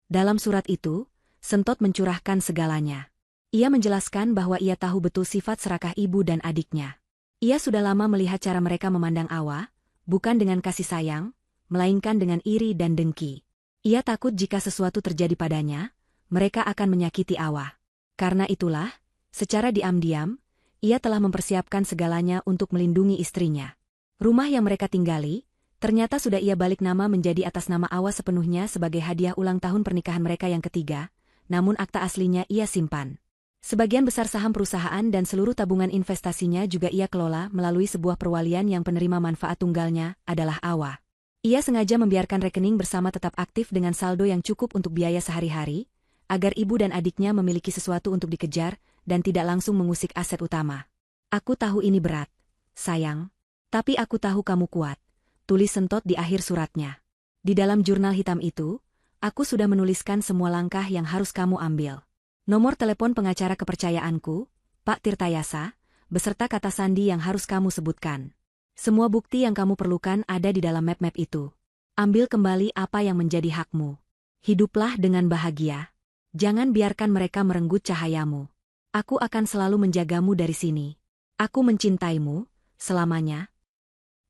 Dalam surat itu, Sentot mencurahkan segalanya. Ia menjelaskan bahwa ia tahu betul sifat serakah ibu dan adiknya. Ia sudah lama melihat cara mereka memandang Awa, bukan dengan kasih sayang, melainkan dengan iri dan dengki. Ia takut jika sesuatu terjadi padanya, mereka akan menyakiti Awa. Karena itulah, secara diam-diam, ia telah mempersiapkan segalanya untuk melindungi istrinya. Rumah yang mereka tinggali, ternyata sudah ia balik nama menjadi atas nama Awa sepenuhnya sebagai hadiah ulang tahun pernikahan mereka yang ketiga, namun akta aslinya ia simpan. Sebagian besar saham perusahaan dan seluruh tabungan investasinya juga ia kelola melalui sebuah perwalian yang penerima manfaat tunggalnya adalah Awa. Ia sengaja membiarkan rekening bersama tetap aktif dengan saldo yang cukup untuk biaya sehari-hari, agar ibu dan adiknya memiliki sesuatu untuk dikejar dan tidak langsung mengusik aset utama. Aku tahu ini berat, sayang. Tapi aku tahu kamu kuat, tulis Sentot di akhir suratnya. Di dalam jurnal hitam itu, aku sudah menuliskan semua langkah yang harus kamu ambil. Nomor telepon pengacara kepercayaanku, Pak Tirtayasa, beserta kata sandi yang harus kamu sebutkan. Semua bukti yang kamu perlukan ada di dalam map-map itu. Ambil kembali apa yang menjadi hakmu. Hiduplah dengan bahagia. Jangan biarkan mereka merenggut cahayamu. Aku akan selalu menjagamu dari sini. Aku mencintaimu, selamanya.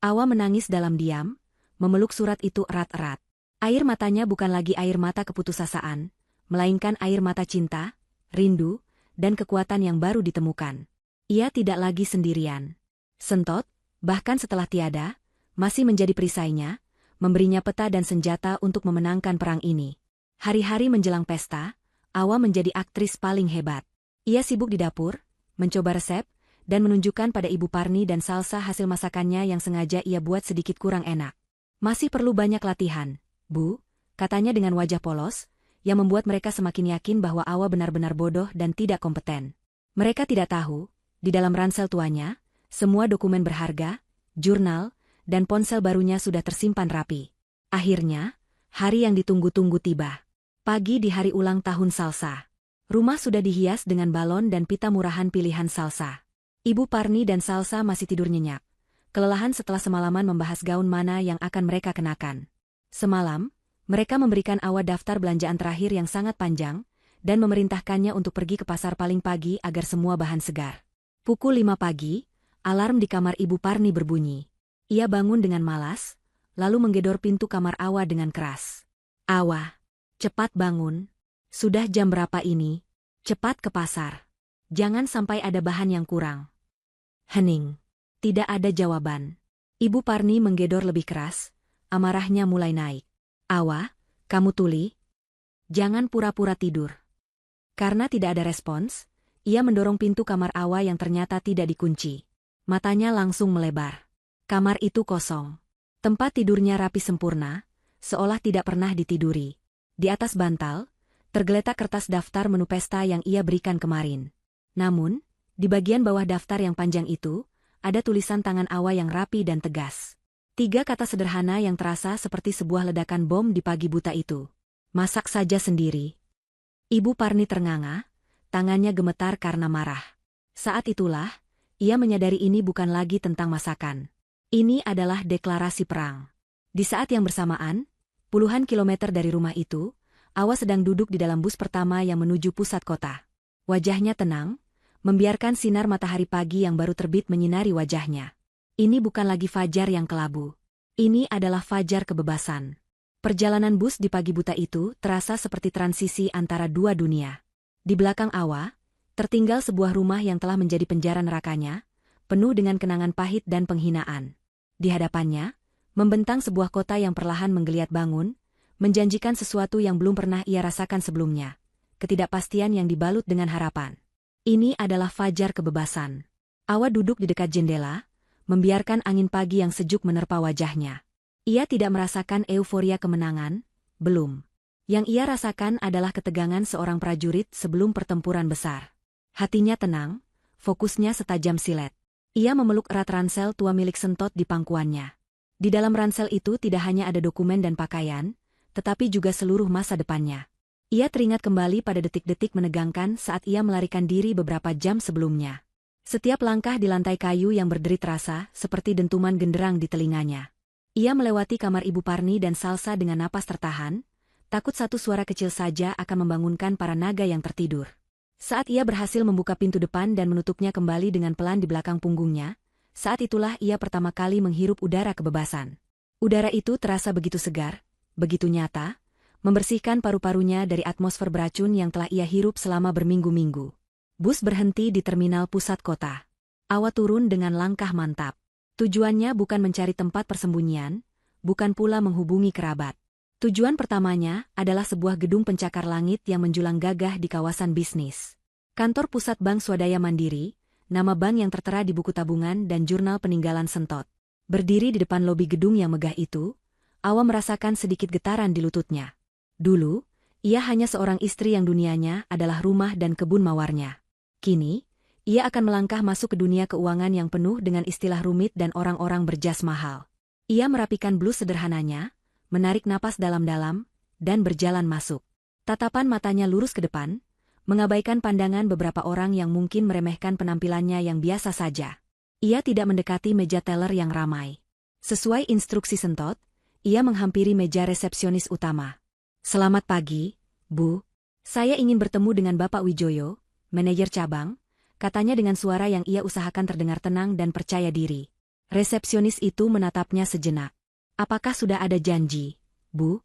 Awa menangis dalam diam, memeluk surat itu erat-erat. Air matanya bukan lagi air mata keputusasaan, melainkan air mata cinta, rindu, dan kekuatan yang baru ditemukan. Ia tidak lagi sendirian. Sentot, bahkan setelah tiada, masih menjadi perisainya, memberinya peta dan senjata untuk memenangkan perang ini. Hari-hari menjelang pesta, Awa menjadi aktris paling hebat. Ia sibuk di dapur, mencoba resep, dan menunjukkan pada Ibu Parni dan Salsa hasil masakannya yang sengaja ia buat sedikit kurang enak. Masih perlu banyak latihan, Bu, katanya dengan wajah polos, yang membuat mereka semakin yakin bahwa Awa benar-benar bodoh dan tidak kompeten. Mereka tidak tahu, di dalam ransel tuanya, semua dokumen berharga, jurnal, dan ponsel barunya sudah tersimpan rapi. Akhirnya, hari yang ditunggu-tunggu tiba. Pagi di hari ulang tahun Salsa. Rumah sudah dihias dengan balon dan pita murahan pilihan Salsa. Ibu Parni dan Salsa masih tidur nyenyak. Kelelahan setelah semalaman membahas gaun mana yang akan mereka kenakan. Semalam, mereka memberikan Awa daftar belanjaan terakhir yang sangat panjang, dan memerintahkannya untuk pergi ke pasar paling pagi agar semua bahan segar. Pukul 5 pagi, alarm di kamar Ibu Parni berbunyi. Ia bangun dengan malas, lalu menggedor pintu kamar Awa dengan keras. Awa, cepat bangun. Sudah jam berapa ini? Cepat ke pasar. Jangan sampai ada bahan yang kurang. Hening. Tidak ada jawaban. Ibu Parni menggedor lebih keras. amarahnya mulai naik. Awa, kamu tuli? Jangan pura-pura tidur. Karena tidak ada respons, ia mendorong pintu kamar Awa yang ternyata tidak dikunci. Matanya langsung melebar. Kamar itu kosong. Tempat tidurnya rapi sempurna, seolah tidak pernah ditiduri. Di atas bantal, tergeletak kertas daftar menu pesta yang ia berikan kemarin. Namun, di bagian bawah daftar yang panjang itu, ada tulisan tangan Awa yang rapi dan tegas. 3 kata sederhana yang terasa seperti sebuah ledakan bom di pagi buta itu. Masak saja sendiri. Ibu Parni ternganga, tangannya gemetar karena marah. Saat itulah, ia menyadari ini bukan lagi tentang masakan. Ini adalah deklarasi perang. Di saat yang bersamaan, puluhan kilometer dari rumah itu, Awa sedang duduk di dalam bus pertama yang menuju pusat kota. Wajahnya tenang, membiarkan sinar matahari pagi yang baru terbit menyinari wajahnya. Ini bukan lagi fajar yang kelabu. Ini adalah fajar kebebasan. Perjalanan bus di pagi buta itu terasa seperti transisi antara dua dunia. Di belakang Awa, tertinggal sebuah rumah yang telah menjadi penjara nerakanya, penuh dengan kenangan pahit dan penghinaan. Di hadapannya, membentang sebuah kota yang perlahan menggeliat bangun, menjanjikan sesuatu yang belum pernah ia rasakan sebelumnya. Ketidakpastian yang dibalut dengan harapan. Ini adalah fajar kebebasan. Awa duduk di dekat jendela, membiarkan angin pagi yang sejuk menerpa wajahnya. Ia tidak merasakan euforia kemenangan, belum. Yang ia rasakan adalah ketegangan seorang prajurit sebelum pertempuran besar. Hatinya tenang, fokusnya setajam silet. Ia memeluk erat ransel tua milik Sentot di pangkuannya. Di dalam ransel itu tidak hanya ada dokumen dan pakaian, tetapi juga seluruh masa depannya. Ia teringat kembali pada detik-detik menegangkan saat ia melarikan diri beberapa jam sebelumnya. Setiap langkah di lantai kayu yang berderit terasa seperti dentuman genderang di telinganya. Ia melewati kamar Ibu Parni dan Salsa dengan napas tertahan, takut satu suara kecil saja akan membangunkan para naga yang tertidur. Saat ia berhasil membuka pintu depan dan menutupnya kembali dengan pelan di belakang punggungnya, saat itulah ia pertama kali menghirup udara kebebasan. Udara itu terasa begitu segar, begitu nyata, membersihkan paru-parunya dari atmosfer beracun yang telah ia hirup selama berminggu-minggu. Bus berhenti di terminal pusat kota. Awa turun dengan langkah mantap. Tujuannya bukan mencari tempat persembunyian, bukan pula menghubungi kerabat. Tujuan pertamanya adalah sebuah gedung pencakar langit yang menjulang gagah di kawasan bisnis. Kantor Pusat Bank Swadaya Mandiri, nama bank yang tertera di buku tabungan dan jurnal peninggalan Sentot. Berdiri di depan lobi gedung yang megah itu, Awa merasakan sedikit getaran di lututnya. Dulu, ia hanya seorang istri yang dunianya adalah rumah dan kebun mawarnya. Kini, ia akan melangkah masuk ke dunia keuangan yang penuh dengan istilah rumit dan orang-orang berjas mahal. Ia merapikan blus sederhananya, menarik napas dalam-dalam, dan berjalan masuk. Tatapan matanya lurus ke depan, mengabaikan pandangan beberapa orang yang mungkin meremehkan penampilannya yang biasa saja. Ia tidak mendekati meja teller yang ramai. Sesuai instruksi Sentot, ia menghampiri meja resepsionis utama. "Selamat pagi, Bu. Saya ingin bertemu dengan Bapak Wijoyo, manajer cabang," katanya dengan suara yang ia usahakan terdengar tenang dan percaya diri. Resepsionis itu menatapnya sejenak. "Apakah sudah ada janji, Bu?"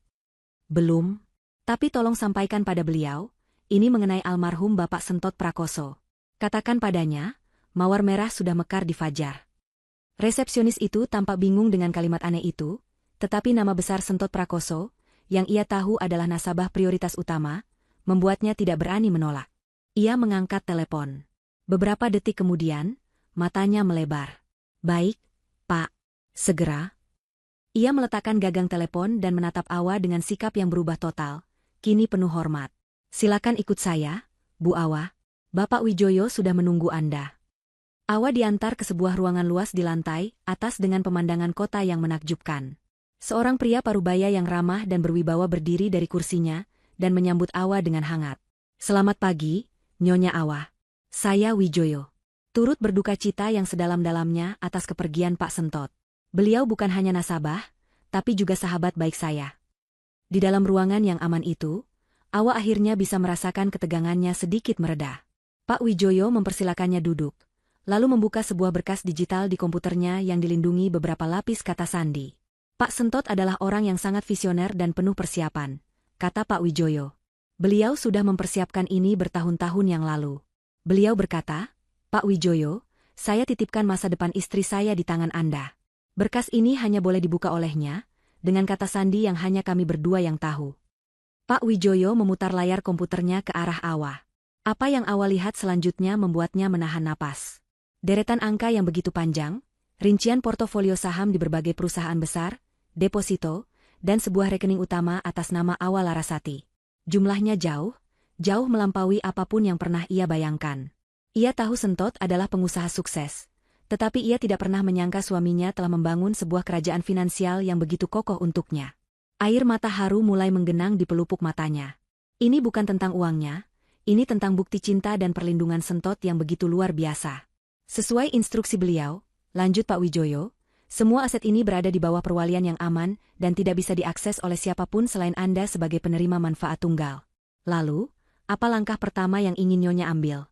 "Belum. Tapi tolong sampaikan pada beliau, ini mengenai almarhum Bapak Sentot Prakoso. Katakan padanya, mawar merah sudah mekar di fajar." Resepsionis itu tampak bingung dengan kalimat aneh itu, tetapi nama besar Sentot Prakoso, yang ia tahu adalah nasabah prioritas utama, membuatnya tidak berani menolak. Ia mengangkat telepon. Beberapa detik kemudian, matanya melebar. "Baik, Pak. Segera." Ia meletakkan gagang telepon dan menatap Awa dengan sikap yang berubah total, kini penuh hormat. "Silakan ikut saya, Bu Awa. Bapak Wijoyo sudah menunggu Anda." Awa diantar ke sebuah ruangan luas di lantai atas dengan pemandangan kota yang menakjubkan. Seorang pria parubaya yang ramah dan berwibawa berdiri dari kursinya dan menyambut Awa dengan hangat. "Selamat pagi, Nyonya Awa. Saya Wijoyo." Turut berduka cita yang sedalam-dalamnya atas kepergian Pak Sentot. "Beliau bukan hanya nasabah, tapi juga sahabat baik saya." Di dalam ruangan yang aman itu, Awa akhirnya bisa merasakan ketegangannya sedikit mereda. Pak Wijoyo mempersilakannya duduk, lalu membuka sebuah berkas digital di komputernya yang dilindungi beberapa lapis kata sandi. "Pak Sentot adalah orang yang sangat visioner dan penuh persiapan," kata Pak Wijoyo. "Beliau sudah mempersiapkan ini bertahun-tahun yang lalu." Beliau berkata, "Pak Wijoyo, saya titipkan masa depan istri saya di tangan Anda. Berkas ini hanya boleh dibuka olehnya, dengan kata sandi yang hanya kami berdua yang tahu. Pak Wijoyo memutar layar komputernya ke arah Awa. Apa yang Awa lihat selanjutnya membuatnya menahan napas. Deretan angka yang begitu panjang, rincian portofolio saham di berbagai perusahaan besar, deposito, dan sebuah rekening utama atas nama Awa Larasati. Jumlahnya jauh melampaui apapun yang pernah ia bayangkan. Ia tahu Sentot adalah pengusaha sukses, tetapi ia tidak pernah menyangka suaminya telah membangun sebuah kerajaan finansial yang begitu kokoh untuknya. Air mata haru mulai menggenang di pelupuk matanya. Ini bukan tentang uangnya, ini tentang bukti cinta dan perlindungan Sentot yang begitu luar biasa. Sesuai instruksi beliau, lanjut Pak Wijoyo, semua aset ini berada di bawah perwalian yang aman dan tidak bisa diakses oleh siapapun selain Anda sebagai penerima manfaat tunggal. Lalu, apa langkah pertama yang ingin Nyonya ambil?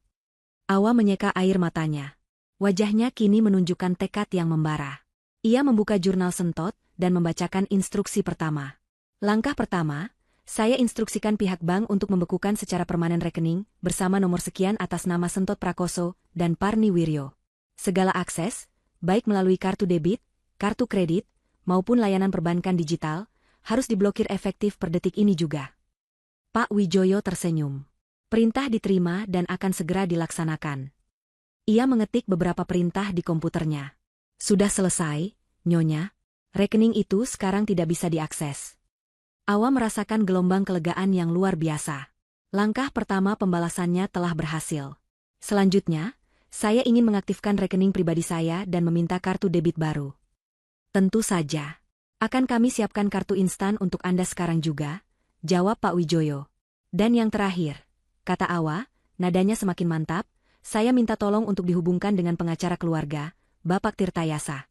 Awa menyeka air matanya. Wajahnya kini menunjukkan tekad yang membara. Ia membuka jurnal Sentot dan membacakan instruksi pertama. Langkah pertama, saya instruksikan pihak bank untuk membekukan secara permanen rekening bersama nomor sekian atas nama Sentot Prakoso dan Parni Wiryo. Segala akses, baik melalui kartu debit, kartu kredit, maupun layanan perbankan digital, harus diblokir efektif per detik ini juga. Pak Wijoyo tersenyum. Perintah diterima dan akan segera dilaksanakan. Ia mengetik beberapa perintah di komputernya. Sudah selesai, Nyonya. Rekening itu sekarang tidak bisa diakses. Awa merasakan gelombang kelegaan yang luar biasa. Langkah pertama pembalasannya telah berhasil. Selanjutnya, saya ingin mengaktifkan rekening pribadi saya dan meminta kartu debit baru. Tentu saja. Akan kami siapkan kartu instan untuk Anda sekarang juga, jawab Pak Wijoyo. Dan yang terakhir, kata Awa, nadanya semakin mantap, saya minta tolong untuk dihubungkan dengan pengacara keluarga, Bapak Tirtayasa.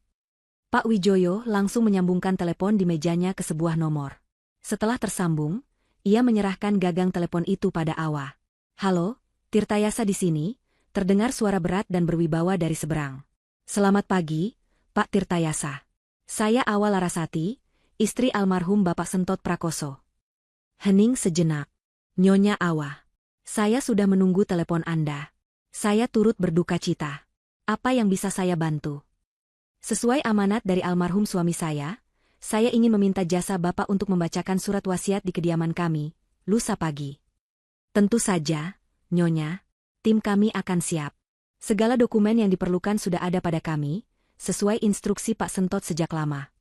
Pak Wijoyo langsung menyambungkan telepon di mejanya ke sebuah nomor. Setelah tersambung, ia menyerahkan gagang telepon itu pada Awa. Halo, Tirtayasa di sini, terdengar suara berat dan berwibawa dari seberang. Selamat pagi, Pak Tirtayasa. Saya Awa Larasati, istri almarhum Bapak Sentot Prakoso. Hening sejenak. Nyonya Awa. Saya sudah menunggu telepon Anda. Saya turut berduka cita. Apa yang bisa saya bantu? Sesuai amanat dari almarhum suami saya ingin meminta jasa Bapak untuk membacakan surat wasiat di kediaman kami, lusa pagi. Tentu saja, Nyonya, tim kami akan siap. Segala dokumen yang diperlukan sudah ada pada kami, sesuai instruksi Pak Sentot sejak lama.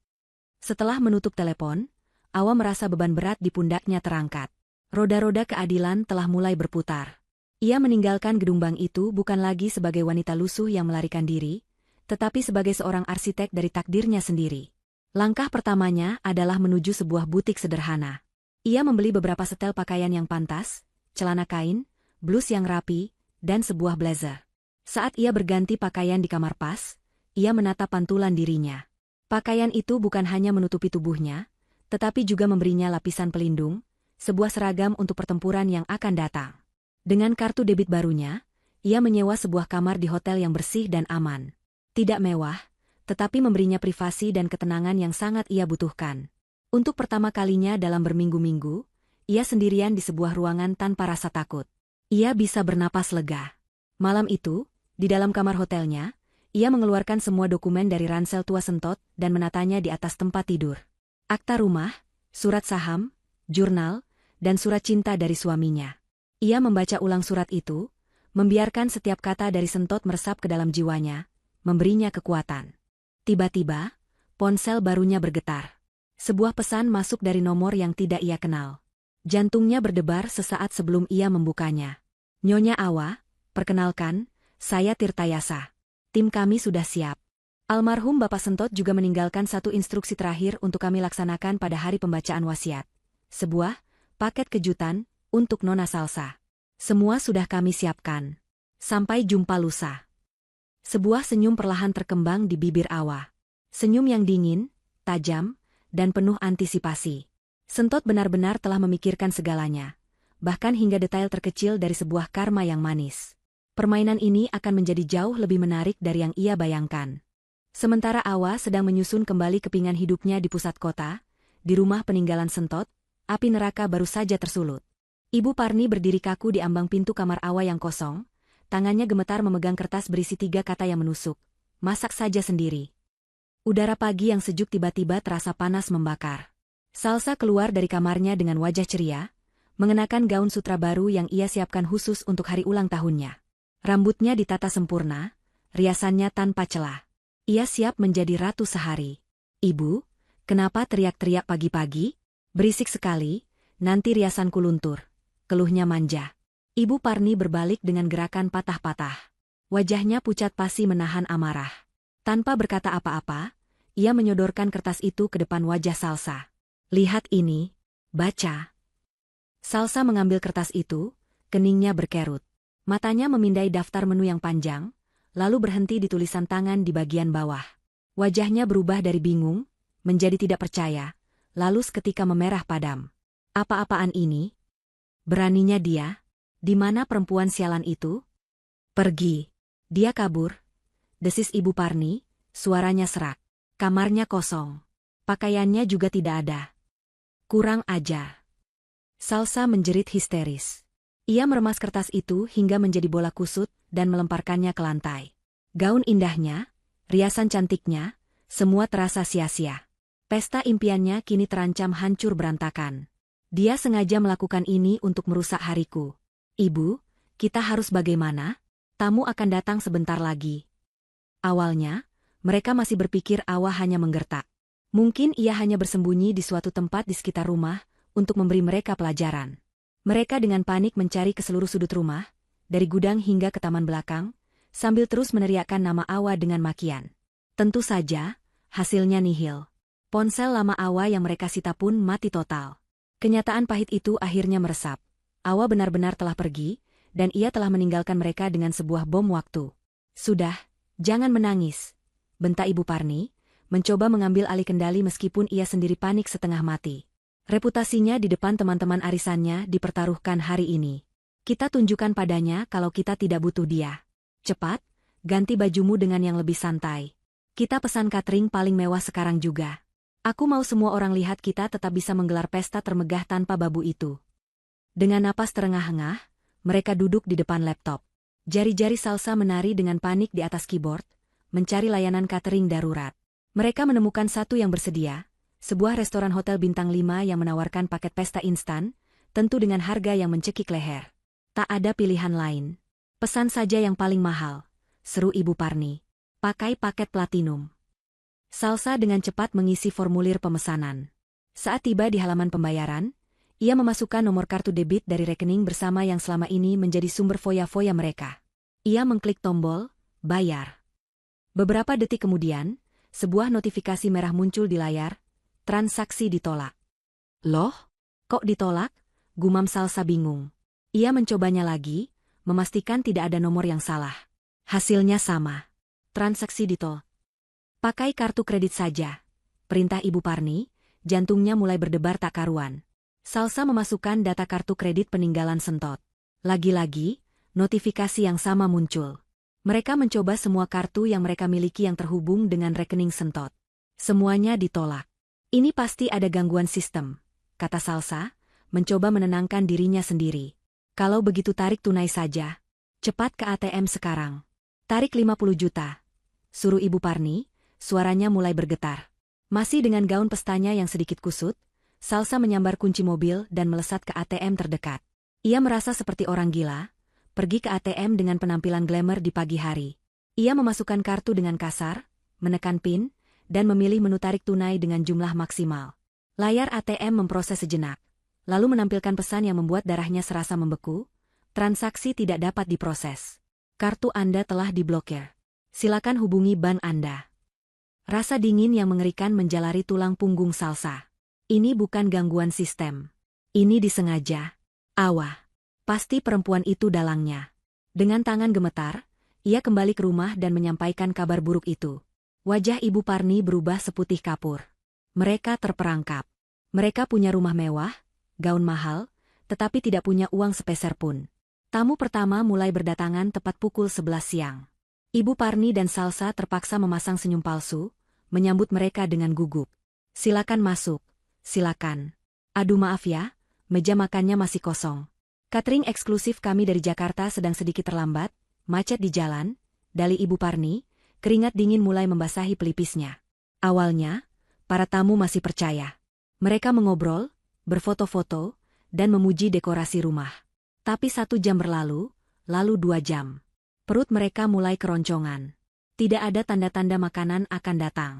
Setelah menutup telepon, Awa merasa beban berat di pundaknya terangkat. Roda-roda keadilan telah mulai berputar. Ia meninggalkan gedung bank itu bukan lagi sebagai wanita lusuh yang melarikan diri, tetapi sebagai seorang arsitek dari takdirnya sendiri. Langkah pertamanya adalah menuju sebuah butik sederhana. Ia membeli beberapa setel pakaian yang pantas, celana kain, blus yang rapi, dan sebuah blazer. Saat ia berganti pakaian di kamar pas, ia menatap pantulan dirinya. Pakaian itu bukan hanya menutupi tubuhnya, tetapi juga memberinya lapisan pelindung, sebuah seragam untuk pertempuran yang akan datang. Dengan kartu debit barunya, ia menyewa sebuah kamar di hotel yang bersih dan aman. Tidak mewah, tetapi memberinya privasi dan ketenangan yang sangat ia butuhkan. Untuk pertama kalinya dalam berminggu-minggu, ia sendirian di sebuah ruangan tanpa rasa takut. Ia bisa bernapas lega. Malam itu, di dalam kamar hotelnya, ia mengeluarkan semua dokumen dari ransel tua Sentot dan menatanya di atas tempat tidur. Akta rumah, surat saham, jurnal, dan surat cinta dari suaminya. Ia membaca ulang surat itu, membiarkan setiap kata dari Sentot meresap ke dalam jiwanya, memberinya kekuatan. Tiba-tiba, ponsel barunya bergetar. Sebuah pesan masuk dari nomor yang tidak ia kenal. Jantungnya berdebar sesaat sebelum ia membukanya. Nyonya Awa, perkenalkan, saya Tirtayasa. Tim kami sudah siap. Almarhum Bapak Sentot juga meninggalkan satu instruksi terakhir untuk kami laksanakan pada hari pembacaan wasiat. Sebuah paket kejutan untuk Nona Salsa. Semua sudah kami siapkan. Sampai jumpa lusa. Sebuah senyum perlahan terkembang di bibir Awa. Senyum yang dingin, tajam, dan penuh antisipasi. Sentot benar-benar telah memikirkan segalanya, bahkan hingga detail terkecil dari sebuah karma yang manis. Permainan ini akan menjadi jauh lebih menarik dari yang ia bayangkan. Sementara Awa sedang menyusun kembali kepingan hidupnya di pusat kota, di rumah peninggalan Sentot, api neraka baru saja tersulut. Ibu Parni berdiri kaku di ambang pintu kamar Awa yang kosong, tangannya gemetar memegang kertas berisi 3 kata yang menusuk. Masak saja sendiri. Udara pagi yang sejuk tiba-tiba terasa panas membakar. Salsa keluar dari kamarnya dengan wajah ceria, mengenakan gaun sutra baru yang ia siapkan khusus untuk hari ulang tahunnya. Rambutnya ditata sempurna, riasannya tanpa celah. Ia siap menjadi ratu sehari. "Ibu, kenapa teriak-teriak pagi-pagi? Berisik sekali, nanti riasanku luntur," keluhnya manja. Ibu Parni berbalik dengan gerakan patah-patah. Wajahnya pucat pasi menahan amarah. Tanpa berkata apa-apa, ia menyodorkan kertas itu ke depan wajah Salsa. "Lihat ini, baca." Salsa mengambil kertas itu, keningnya berkerut. Matanya memindai daftar menu yang panjang, lalu berhenti di tulisan tangan di bagian bawah. Wajahnya berubah dari bingung, menjadi tidak percaya, lalu seketika memerah padam. Apa-apaan ini? Beraninya dia? Di mana perempuan sialan itu? "Pergi." "Dia kabur," desis Ibu Parni, suaranya serak. "Kamarnya kosong. Pakaiannya juga tidak ada." "Kurang ajar." Salsa menjerit histeris. Ia meremas kertas itu hingga menjadi bola kusut dan melemparkannya ke lantai. Gaun indahnya, riasan cantiknya, semua terasa sia-sia. Pesta impiannya kini terancam hancur berantakan. Dia sengaja melakukan ini untuk merusak hariku. "Ibu, kita harus bagaimana? Tamu akan datang sebentar lagi." Awalnya, mereka masih berpikir Awa hanya menggertak. Mungkin ia hanya bersembunyi di suatu tempat di sekitar rumah untuk memberi mereka pelajaran. Mereka dengan panik mencari ke seluruh sudut rumah, dari gudang hingga ke taman belakang, sambil terus meneriakkan nama Awa dengan makian. Tentu saja, hasilnya nihil. Ponsel lama Awa yang mereka sita pun mati total. Kenyataan pahit itu akhirnya meresap. Awa benar-benar telah pergi, dan ia telah meninggalkan mereka dengan sebuah bom waktu. "Sudah, jangan menangis," bentak Ibu Parni, mencoba mengambil alih kendali meskipun ia sendiri panik setengah mati. Reputasinya di depan teman-teman arisannya dipertaruhkan hari ini. "Kita tunjukkan padanya kalau kita tidak butuh dia. Cepat, ganti bajumu dengan yang lebih santai. Kita pesan catering paling mewah sekarang juga. Aku mau semua orang lihat kita tetap bisa menggelar pesta termegah tanpa babu itu." Dengan napas terengah-engah, mereka duduk di depan laptop. Jari-jari Salsa menari dengan panik di atas keyboard, mencari layanan catering darurat. Mereka menemukan satu yang bersedia, sebuah restoran hotel bintang 5 yang menawarkan paket pesta instan, tentu dengan harga yang mencekik leher. "Tak ada pilihan lain. Pesan saja yang paling mahal," seru Ibu Parni. "Pakai paket platinum." Salsa dengan cepat mengisi formulir pemesanan. Saat tiba di halaman pembayaran, ia memasukkan nomor kartu debit dari rekening bersama yang selama ini menjadi sumber foya-foya mereka. Ia mengklik tombol, bayar. Beberapa detik kemudian, sebuah notifikasi merah muncul di layar, transaksi ditolak. "Loh, kok ditolak?" gumam Salsa bingung. Ia mencobanya lagi, memastikan tidak ada nomor yang salah. Hasilnya sama. Transaksi ditolak. "Pakai kartu kredit saja," perintah Ibu Parni, jantungnya mulai berdebar tak karuan. Salsa memasukkan data kartu kredit peninggalan Sentot. Lagi-lagi, notifikasi yang sama muncul. Mereka mencoba semua kartu yang mereka miliki yang terhubung dengan rekening Sentot. Semuanya ditolak. "Ini pasti ada gangguan sistem," kata Salsa, mencoba menenangkan dirinya sendiri. "Kalau begitu tarik tunai saja. Cepat ke ATM sekarang. Tarik 50 juta. Suruh Ibu Parni, suaranya mulai bergetar. Masih dengan gaun pestanya yang sedikit kusut, Salsa menyambar kunci mobil dan melesat ke ATM terdekat. Ia merasa seperti orang gila, pergi ke ATM dengan penampilan glamour di pagi hari. Ia memasukkan kartu dengan kasar, menekan PIN, dan memilih menu tarik tunai dengan jumlah maksimal. Layar ATM memproses sejenak, lalu menampilkan pesan yang membuat darahnya serasa membeku. "Transaksi tidak dapat diproses. Kartu Anda telah diblokir. Silakan hubungi bank Anda." Rasa dingin yang mengerikan menjalari tulang punggung Salsa. Ini bukan gangguan sistem. Ini disengaja. Awa. Pasti perempuan itu dalangnya. Dengan tangan gemetar, ia kembali ke rumah dan menyampaikan kabar buruk itu. Wajah Ibu Parni berubah seputih kapur. Mereka terperangkap. Mereka punya rumah mewah, gaun mahal, tetapi tidak punya uang sepeser pun. Tamu pertama mulai berdatangan tepat pukul 11 siang. Ibu Parni dan Salsa terpaksa memasang senyum palsu, menyambut mereka dengan gugup. "Silakan masuk, silakan. Aduh maaf ya, meja makannya masih kosong. Catering eksklusif kami dari Jakarta sedang sedikit terlambat, macet di jalan," dalih Ibu Parni. Keringat dingin mulai membasahi pelipisnya. Awalnya, para tamu masih percaya. Mereka mengobrol, berfoto-foto, dan memuji dekorasi rumah. Tapi 1 jam berlalu, lalu 2 jam. Perut mereka mulai keroncongan. Tidak ada tanda-tanda makanan akan datang.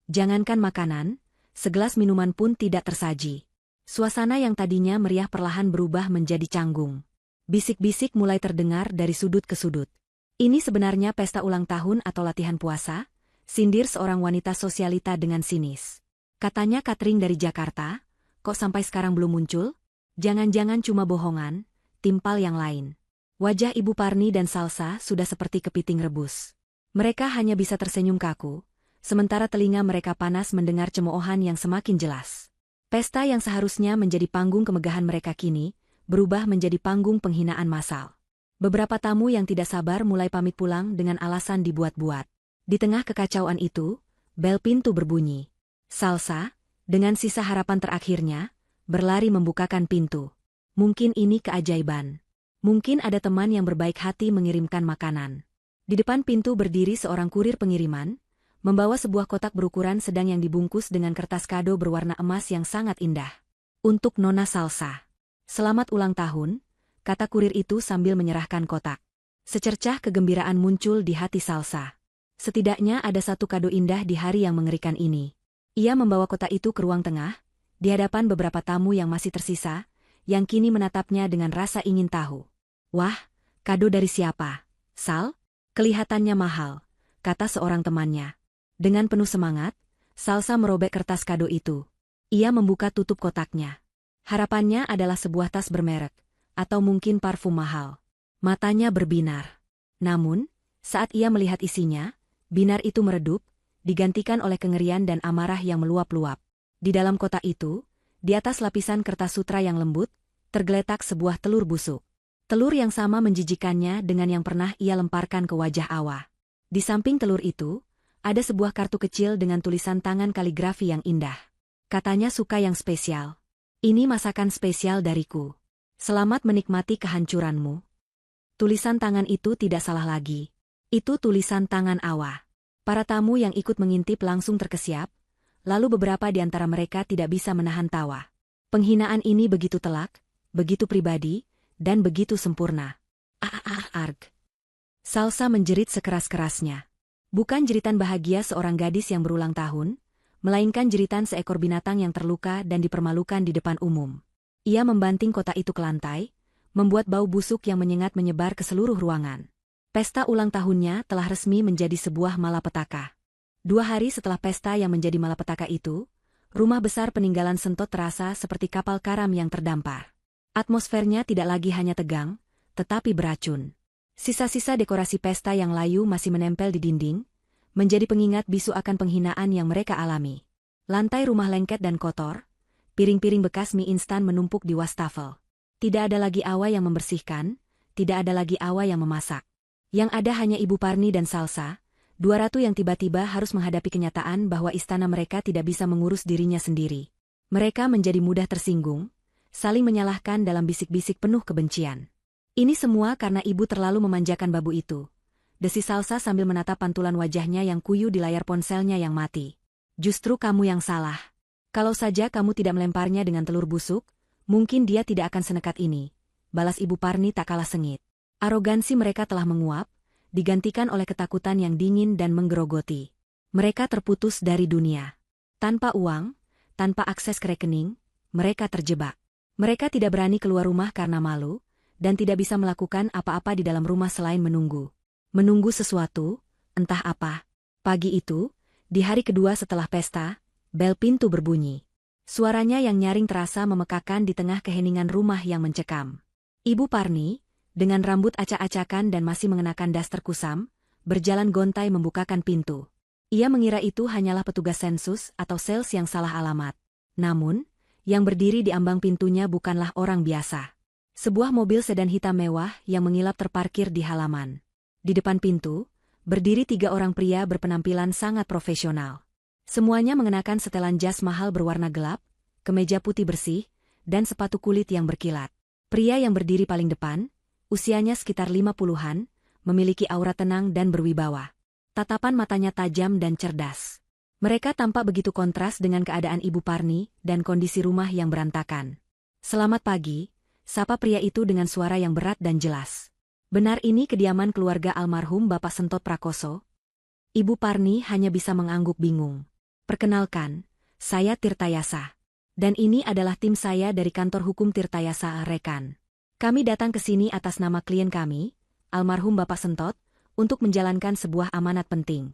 Jangankan makanan, segelas minuman pun tidak tersaji. Suasana yang tadinya meriah perlahan berubah menjadi canggung. Bisik-bisik mulai terdengar dari sudut ke sudut. Ini sebenarnya pesta ulang tahun atau latihan puasa? Sindir seorang wanita sosialita dengan sinis. Katanya Katring dari Jakarta, kok sampai sekarang belum muncul? Jangan-jangan cuma bohongan, timpal yang lain. Wajah Ibu Parni dan Salsa sudah seperti kepiting rebus. Mereka hanya bisa tersenyum kaku, sementara telinga mereka panas mendengar cemoohan yang semakin jelas. Pesta yang seharusnya menjadi panggung kemegahan mereka kini, berubah menjadi panggung penghinaan massal. Beberapa tamu yang tidak sabar mulai pamit pulang dengan alasan dibuat-buat. Di tengah kekacauan itu, bel pintu berbunyi. Salsa, dengan sisa harapan terakhirnya, berlari membukakan pintu. Mungkin ini keajaiban. Mungkin ada teman yang berbaik hati mengirimkan makanan. Di depan pintu berdiri seorang kurir pengiriman, membawa sebuah kotak berukuran sedang yang dibungkus dengan kertas kado berwarna emas yang sangat indah. Untuk Nona Salsa. Selamat ulang tahun, kata kurir itu sambil menyerahkan kotak. Secercah kegembiraan muncul di hati Salsa. Setidaknya ada satu kado indah di hari yang mengerikan ini. Ia membawa kotak itu ke ruang tengah, di hadapan beberapa tamu yang masih tersisa, yang kini menatapnya dengan rasa ingin tahu. Wah, kado dari siapa? Sal? Kelihatannya mahal, kata seorang temannya. Dengan penuh semangat, Salsa merobek kertas kado itu. Ia membuka tutup kotaknya. Harapannya adalah sebuah tas bermerek, atau mungkin parfum mahal. Matanya berbinar. Namun, saat ia melihat isinya, binar itu meredup, digantikan oleh kengerian dan amarah yang meluap-luap. Di dalam kotak itu, di atas lapisan kertas sutra yang lembut, tergeletak sebuah telur busuk. Telur yang sama menjijikannya dengan yang pernah ia lemparkan ke wajah Awa. Di samping telur itu, ada sebuah kartu kecil dengan tulisan tangan kaligrafi yang indah. Katanya suka yang spesial. Ini masakan spesial dariku. Selamat menikmati kehancuranmu. Tulisan tangan itu tidak salah lagi. Itu tulisan tangan Awa. Para tamu yang ikut mengintip langsung terkesiap, lalu beberapa di antara mereka tidak bisa menahan tawa. Penghinaan ini begitu telak, begitu pribadi, dan begitu sempurna. Arg. Salsa menjerit sekeras-kerasnya. Bukan jeritan bahagia seorang gadis yang berulang tahun, melainkan jeritan seekor binatang yang terluka dan dipermalukan di depan umum. Ia membanting kotak itu ke lantai, membuat bau busuk yang menyengat menyebar ke seluruh ruangan. Pesta ulang tahunnya telah resmi menjadi sebuah malapetaka. 2 hari setelah pesta yang menjadi malapetaka itu, rumah besar peninggalan Sentot terasa seperti kapal karam yang terdampar. Atmosfernya tidak lagi hanya tegang, tetapi beracun. Sisa-sisa dekorasi pesta yang layu masih menempel di dinding, menjadi pengingat bisu akan penghinaan yang mereka alami. Lantai rumah lengket dan kotor, piring-piring bekas mie instan menumpuk di wastafel. Tidak ada lagi Awa yang membersihkan, tidak ada lagi Awa yang memasak. Yang ada hanya Ibu Parni dan Salsa, 2 ratu yang tiba-tiba harus menghadapi kenyataan bahwa istana mereka tidak bisa mengurus dirinya sendiri. Mereka menjadi mudah tersinggung, saling menyalahkan dalam bisik-bisik penuh kebencian. Ini semua karena ibu terlalu memanjakan babu itu. Desi Salsa sambil menatap pantulan wajahnya yang kuyu di layar ponselnya yang mati. Justru kamu yang salah. Kalau saja kamu tidak melemparnya dengan telur busuk, mungkin dia tidak akan senekat ini. Balas Ibu Parni tak kalah sengit. Arogansi mereka telah menguap, digantikan oleh ketakutan yang dingin dan menggerogoti. Mereka terputus dari dunia. Tanpa uang, tanpa akses ke rekening, mereka terjebak. Mereka tidak berani keluar rumah karena malu, dan tidak bisa melakukan apa-apa di dalam rumah selain menunggu. Menunggu sesuatu, entah apa. Pagi itu, di hari kedua setelah pesta, bel pintu berbunyi. Suaranya yang nyaring terasa memekakan di tengah keheningan rumah yang mencekam. Ibu Parni, dengan rambut acak-acakan dan masih mengenakan daster kusam, berjalan gontai membukakan pintu. Ia mengira itu hanyalah petugas sensus atau sales yang salah alamat. Namun, yang berdiri di ambang pintunya bukanlah orang biasa. Sebuah mobil sedan hitam mewah yang mengilap terparkir di halaman. Di depan pintu, berdiri 3 orang pria berpenampilan sangat profesional. Semuanya mengenakan setelan jas mahal berwarna gelap, kemeja putih bersih, dan sepatu kulit yang berkilat. Pria yang berdiri paling depan, usianya sekitar 50-an, memiliki aura tenang dan berwibawa. Tatapan matanya tajam dan cerdas. Mereka tampak begitu kontras dengan keadaan Ibu Parni dan kondisi rumah yang berantakan. "Selamat pagi," sapa pria itu dengan suara yang berat dan jelas. "Benar ini kediaman keluarga almarhum Bapak Sentot Prakoso?" Ibu Parni hanya bisa mengangguk bingung. "Perkenalkan, saya Tirtayasa. Dan ini adalah tim saya dari kantor hukum Tirtayasa Rekan. Kami datang ke sini atas nama klien kami, almarhum Bapak Sentot, untuk menjalankan sebuah amanat penting."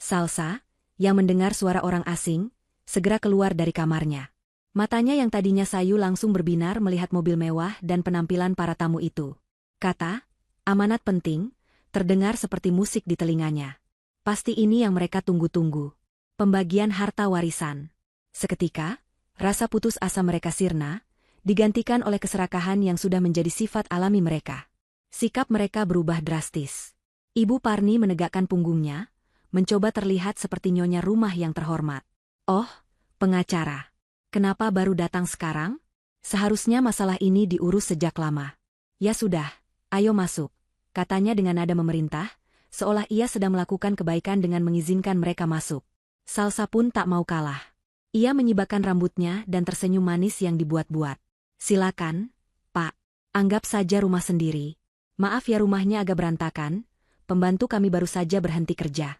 Salsa, yang mendengar suara orang asing, segera keluar dari kamarnya. Matanya yang tadinya sayu langsung berbinar melihat mobil mewah dan penampilan para tamu itu. Kata, "Amanat penting," terdengar seperti musik di telinganya. Pasti ini yang mereka tunggu-tunggu. Pembagian harta warisan. Seketika, rasa putus asa mereka sirna, digantikan oleh keserakahan yang sudah menjadi sifat alami mereka. Sikap mereka berubah drastis. Ibu Parni menegakkan punggungnya, mencoba terlihat seperti nyonya rumah yang terhormat. "Oh, pengacara. Kenapa baru datang sekarang? Seharusnya masalah ini diurus sejak lama." "Ya sudah, ayo masuk," katanya dengan nada memerintah, seolah ia sedang melakukan kebaikan dengan mengizinkan mereka masuk. Salsa pun tak mau kalah. Ia menyibakkan rambutnya dan tersenyum manis yang dibuat-buat. "Silakan, Pak. Anggap saja rumah sendiri. Maaf ya rumahnya agak berantakan, pembantu kami baru saja berhenti kerja."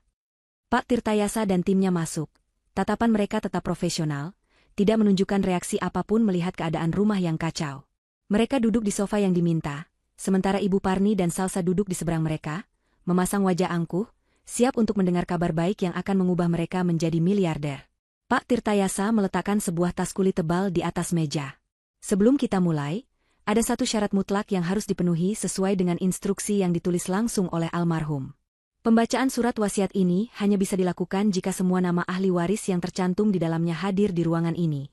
Pak Tirtayasa dan timnya masuk. Tatapan mereka tetap profesional, tidak menunjukkan reaksi apapun melihat keadaan rumah yang kacau. Mereka duduk di sofa yang diminta, sementara Ibu Parni dan Salsa duduk di seberang mereka, memasang wajah angkuh, siap untuk mendengar kabar baik yang akan mengubah mereka menjadi miliarder. Pak Tirtayasa meletakkan sebuah tas kulit tebal di atas meja. "Sebelum kita mulai, ada satu syarat mutlak yang harus dipenuhi sesuai dengan instruksi yang ditulis langsung oleh almarhum. Pembacaan surat wasiat ini hanya bisa dilakukan jika semua nama ahli waris yang tercantum di dalamnya hadir di ruangan ini."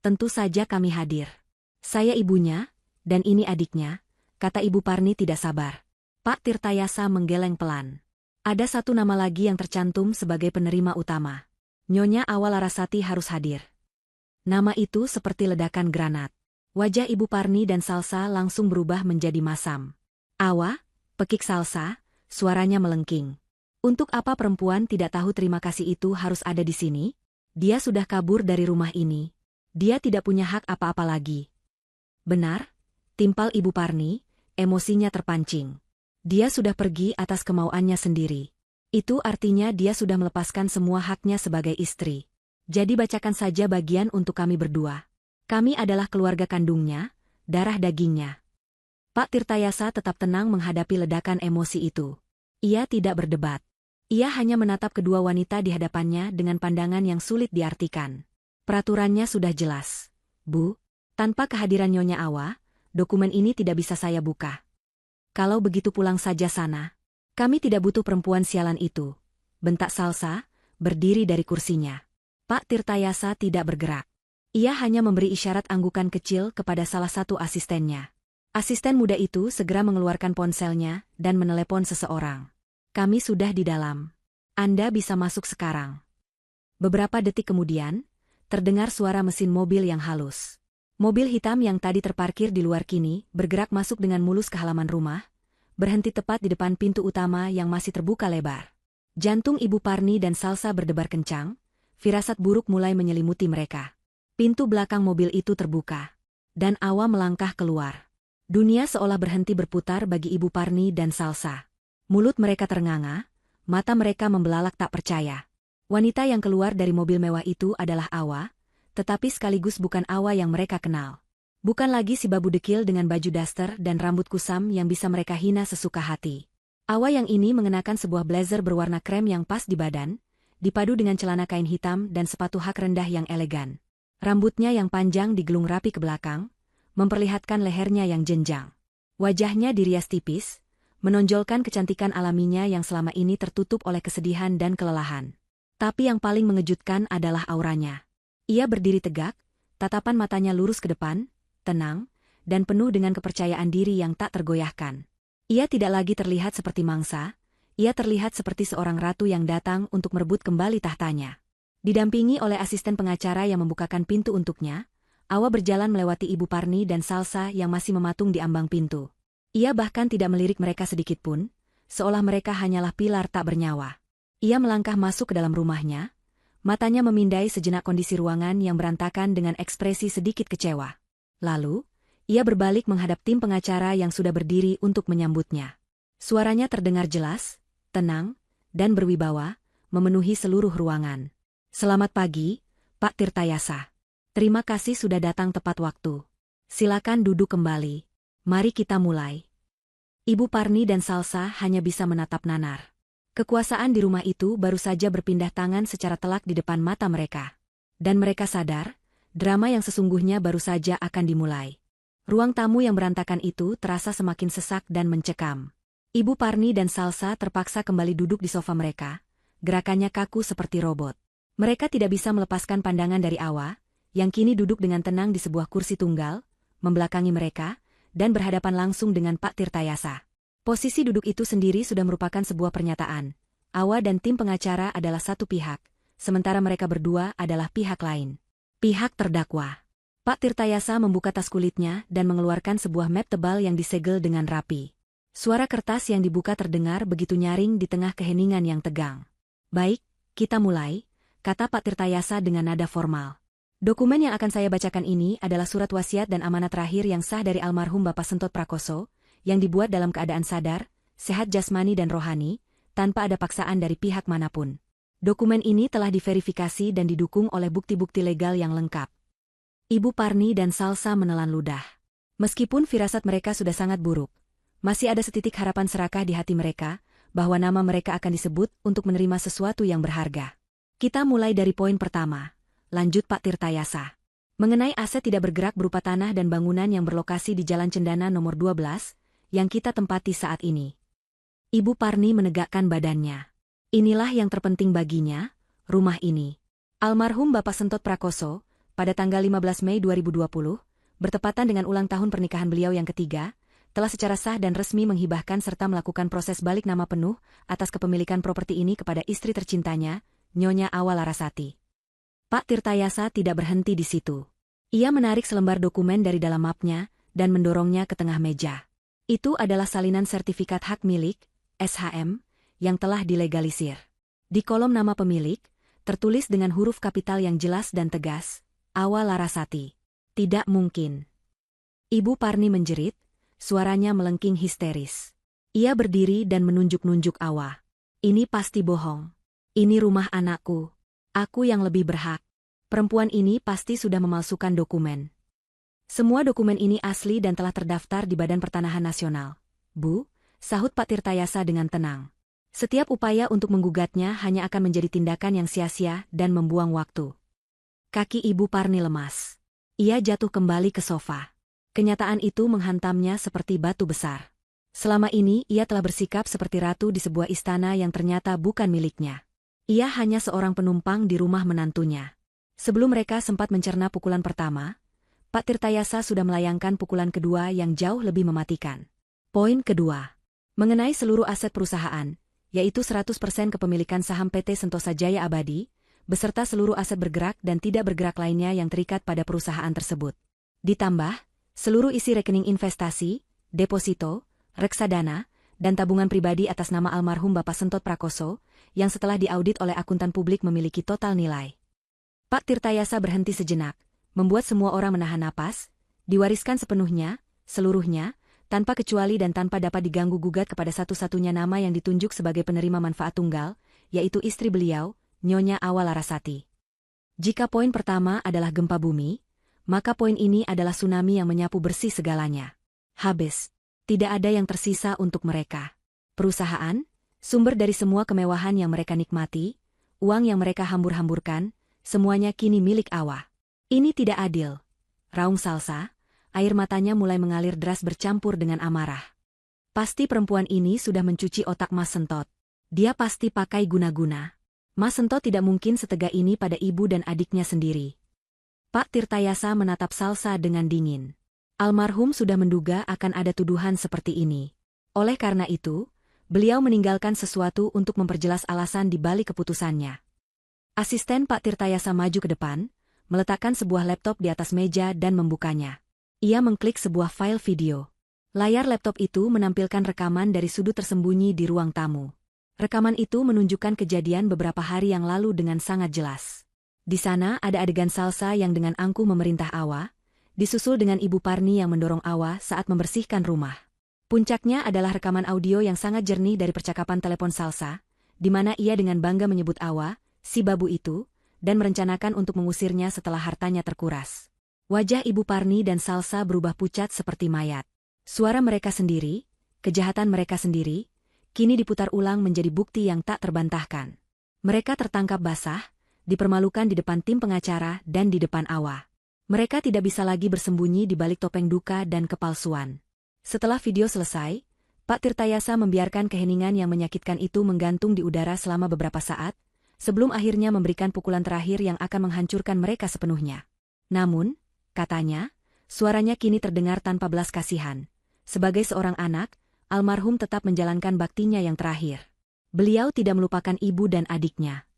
"Tentu saja kami hadir. Saya ibunya, dan ini adiknya," kata Ibu Parni tidak sabar. Pak Tirtayasa menggeleng pelan. "Ada satu nama lagi yang tercantum sebagai penerima utama. Nyonya Awa Larasati harus hadir." Nama itu seperti ledakan granat. Wajah Ibu Parni dan Salsa langsung berubah menjadi masam. "Awa?" pekik Salsa, suaranya melengking. "Untuk apa perempuan tidak tahu terima kasih itu harus ada di sini? Dia sudah kabur dari rumah ini. Dia tidak punya hak apa-apa lagi." "Benar," timpal Ibu Parni, emosinya terpancing. "Dia sudah pergi atas kemauannya sendiri. Itu artinya dia sudah melepaskan semua haknya sebagai istri. Jadi bacakan saja bagian untuk kami berdua. Kami adalah keluarga kandungnya, darah dagingnya." Pak Tirtayasa tetap tenang menghadapi ledakan emosi itu. Ia tidak berdebat. Ia hanya menatap kedua wanita di hadapannya dengan pandangan yang sulit diartikan. "Peraturannya sudah jelas, Bu. Tanpa kehadiran Nyonya Awa, dokumen ini tidak bisa saya buka. Kalau begitu pulang saja sana. Kami tidak butuh perempuan sialan itu," bentak Salsa, berdiri dari kursinya. Pak Tirtayasa tidak bergerak. Ia hanya memberi isyarat anggukan kecil kepada salah satu asistennya. Asisten muda itu segera mengeluarkan ponselnya dan menelepon seseorang. "Kami sudah di dalam. Anda bisa masuk sekarang." Beberapa detik kemudian, terdengar suara mesin mobil yang halus. Mobil hitam yang tadi terparkir di luar kini bergerak masuk dengan mulus ke halaman rumah, berhenti tepat di depan pintu utama yang masih terbuka lebar. Jantung Ibu Parni dan Salsa berdebar kencang, firasat buruk mulai menyelimuti mereka. Pintu belakang mobil itu terbuka, dan Awa melangkah keluar. Dunia seolah berhenti berputar bagi Ibu Parni dan Salsa. Mulut mereka ternganga, mata mereka membelalak tak percaya. Wanita yang keluar dari mobil mewah itu adalah Awa, tetapi sekaligus bukan Awa yang mereka kenal. Bukan lagi si babu dekil dengan baju daster dan rambut kusam yang bisa mereka hina sesuka hati. Awa yang ini mengenakan sebuah blazer berwarna krem yang pas di badan, dipadu dengan celana kain hitam dan sepatu hak rendah yang elegan. Rambutnya yang panjang digelung rapi ke belakang, memperlihatkan lehernya yang jenjang. Wajahnya dirias tipis, menonjolkan kecantikan alaminya yang selama ini tertutup oleh kesedihan dan kelelahan. Tapi yang paling mengejutkan adalah auranya. Ia berdiri tegak, tatapan matanya lurus ke depan, tenang, dan penuh dengan kepercayaan diri yang tak tergoyahkan. Ia tidak lagi terlihat seperti mangsa, ia terlihat seperti seorang ratu yang datang untuk merebut kembali tahtanya. Didampingi oleh asisten pengacara yang membukakan pintu untuknya, Awa berjalan melewati Ibu Parni dan Salsa yang masih mematung di ambang pintu. Ia bahkan tidak melirik mereka sedikitpun, seolah mereka hanyalah pilar tak bernyawa. Ia melangkah masuk ke dalam rumahnya, Matanya memindai sejenak kondisi ruangan yang berantakan dengan ekspresi sedikit kecewa. Lalu, ia berbalik menghadap tim pengacara yang sudah berdiri untuk menyambutnya. Suaranya terdengar jelas, tenang, dan berwibawa, memenuhi seluruh ruangan. "Selamat pagi, Pak Tirtayasa. Terima kasih sudah datang tepat waktu. Silakan duduk kembali. Mari kita mulai." Ibu Parni dan Salsa hanya bisa menatap nanar. Kekuasaan di rumah itu baru saja berpindah tangan secara telak di depan mata mereka. Dan mereka sadar, drama yang sesungguhnya baru saja akan dimulai. Ruang tamu yang berantakan itu terasa semakin sesak dan mencekam. Ibu Parni dan Salsa terpaksa kembali duduk di sofa mereka, gerakannya kaku seperti robot. Mereka tidak bisa melepaskan pandangan dari Awa, yang kini duduk dengan tenang di sebuah kursi tunggal, membelakangi mereka, dan berhadapan langsung dengan Pak Tirtayasa. Posisi duduk itu sendiri sudah merupakan sebuah pernyataan. Awa dan tim pengacara adalah satu pihak, sementara mereka berdua adalah pihak lain. Pihak terdakwa. Pak Tirtayasa membuka tas kulitnya dan mengeluarkan sebuah map tebal yang disegel dengan rapi. Suara kertas yang dibuka terdengar begitu nyaring di tengah keheningan yang tegang. "Baik, kita mulai," kata Pak Tirtayasa dengan nada formal. "Dokumen yang akan saya bacakan ini adalah surat wasiat dan amanat terakhir yang sah dari almarhum Bapak Sentot Prakoso, yang dibuat dalam keadaan sadar, sehat jasmani dan rohani, tanpa ada paksaan dari pihak manapun. Dokumen ini telah diverifikasi dan didukung oleh bukti-bukti legal yang lengkap." Ibu Parni dan Salsa menelan ludah. Meskipun firasat mereka sudah sangat buruk, masih ada setitik harapan serakah di hati mereka, bahwa nama mereka akan disebut untuk menerima sesuatu yang berharga. "Kita mulai dari poin pertama," lanjut Pak Tirtayasa. "Mengenai aset tidak bergerak berupa tanah dan bangunan yang berlokasi di Jalan Cendana nomor 12, yang kita tempati saat ini." Ibu Parni menegakkan badannya. Inilah yang terpenting baginya, rumah ini. Almarhum Bapak Sentot Prakoso, pada tanggal 15 Mei 2020, bertepatan dengan ulang tahun pernikahan beliau yang ketiga, telah secara sah dan resmi menghibahkan serta melakukan proses balik nama penuh atas kepemilikan properti ini kepada istri tercintanya, Nyonya Awa Larasati. Pak Tirtayasa tidak berhenti di situ. Ia menarik selembar dokumen dari dalam mapnya dan mendorongnya ke tengah meja. Itu adalah salinan sertifikat hak milik, SHM, yang telah dilegalisir. Di kolom nama pemilik, tertulis dengan huruf kapital yang jelas dan tegas, Awa Larasati. "Tidak mungkin." Ibu Parni menjerit, suaranya melengking histeris. Ia berdiri dan menunjuk-nunjuk Awa. "Ini pasti bohong. Ini rumah anakku. Aku yang lebih berhak. Perempuan ini pasti sudah memalsukan dokumen. Semua dokumen ini asli dan telah terdaftar di Badan Pertanahan Nasional." "Bu," sahut Pak Tirtayasa dengan tenang. "Setiap upaya untuk menggugatnya hanya akan menjadi tindakan yang sia-sia dan membuang waktu." Kaki Ibu Parni lemas. Ia jatuh kembali ke sofa. Kenyataan itu menghantamnya seperti batu besar. Selama ini ia telah bersikap seperti ratu di sebuah istana yang ternyata bukan miliknya. Ia hanya seorang penumpang di rumah menantunya. Sebelum mereka sempat mencerna pukulan pertama, Pak Tirtayasa sudah melayangkan pukulan kedua yang jauh lebih mematikan. Poin kedua. Mengenai seluruh aset perusahaan, yaitu 100% kepemilikan saham PT Sentosa Jaya Abadi, beserta seluruh aset bergerak dan tidak bergerak lainnya yang terikat pada perusahaan tersebut. Ditambah, seluruh isi rekening investasi, deposito, reksadana, dan tabungan pribadi atas nama almarhum Bapak Sentot Prakoso, yang setelah diaudit oleh akuntan publik memiliki total nilai. Pak Tirtayasa berhenti sejenak, membuat semua orang menahan napas, diwariskan seluruhnya, tanpa kecuali dan tanpa dapat diganggu-gugat kepada satu-satunya nama yang ditunjuk sebagai penerima manfaat tunggal, yaitu istri beliau, Nyonya Awa Larasati. Jika poin pertama adalah gempa bumi, maka poin ini adalah tsunami yang menyapu bersih segalanya. Habis. Tidak ada yang tersisa untuk mereka. Perusahaan, sumber dari semua kemewahan yang mereka nikmati, uang yang mereka hambur-hamburkan, semuanya kini milik Awa. "Ini tidak adil," raung Salsa, air matanya mulai mengalir deras bercampur dengan amarah. "Pasti perempuan ini sudah mencuci otak Mas Sentot. Dia pasti pakai guna-guna. Mas Sentot tidak mungkin setega ini pada ibu dan adiknya sendiri." Pak Tirtayasa menatap Salsa dengan dingin. Almarhum sudah menduga akan ada tuduhan seperti ini. Oleh karena itu, beliau meninggalkan sesuatu untuk memperjelas alasan di balik keputusannya. Asisten Pak Tirtayasa maju ke depan, meletakkan sebuah laptop di atas meja dan membukanya. Ia mengklik sebuah file video. Layar laptop itu menampilkan rekaman dari sudut tersembunyi di ruang tamu. Rekaman itu menunjukkan kejadian beberapa hari yang lalu dengan sangat jelas. Di sana ada adegan Salsa yang dengan angkuh memerintah Awa, disusul dengan Ibu Parni yang mendorong Awa saat membersihkan rumah. Puncaknya adalah rekaman audio yang sangat jernih dari percakapan telepon Salsa, di mana ia dengan bangga menyebut Awa, si babu itu, dan merencanakan untuk mengusirnya setelah hartanya terkuras. Wajah Ibu Parni dan Salsa berubah pucat seperti mayat. Suara mereka sendiri, kejahatan mereka sendiri, kini diputar ulang menjadi bukti yang tak terbantahkan. Mereka tertangkap basah, dipermalukan di depan tim pengacara dan di depan Awa. Mereka tidak bisa lagi bersembunyi di balik topeng duka dan kepalsuan. Setelah video selesai, Pak Tirtayasa membiarkan keheningan yang menyakitkan itu menggantung di udara selama beberapa saat, sebelum akhirnya memberikan pukulan terakhir yang akan menghancurkan mereka sepenuhnya. Namun, katanya, suaranya kini terdengar tanpa belas kasihan. Sebagai seorang anak, almarhum tetap menjalankan baktinya yang terakhir. Beliau tidak melupakan ibu dan adiknya.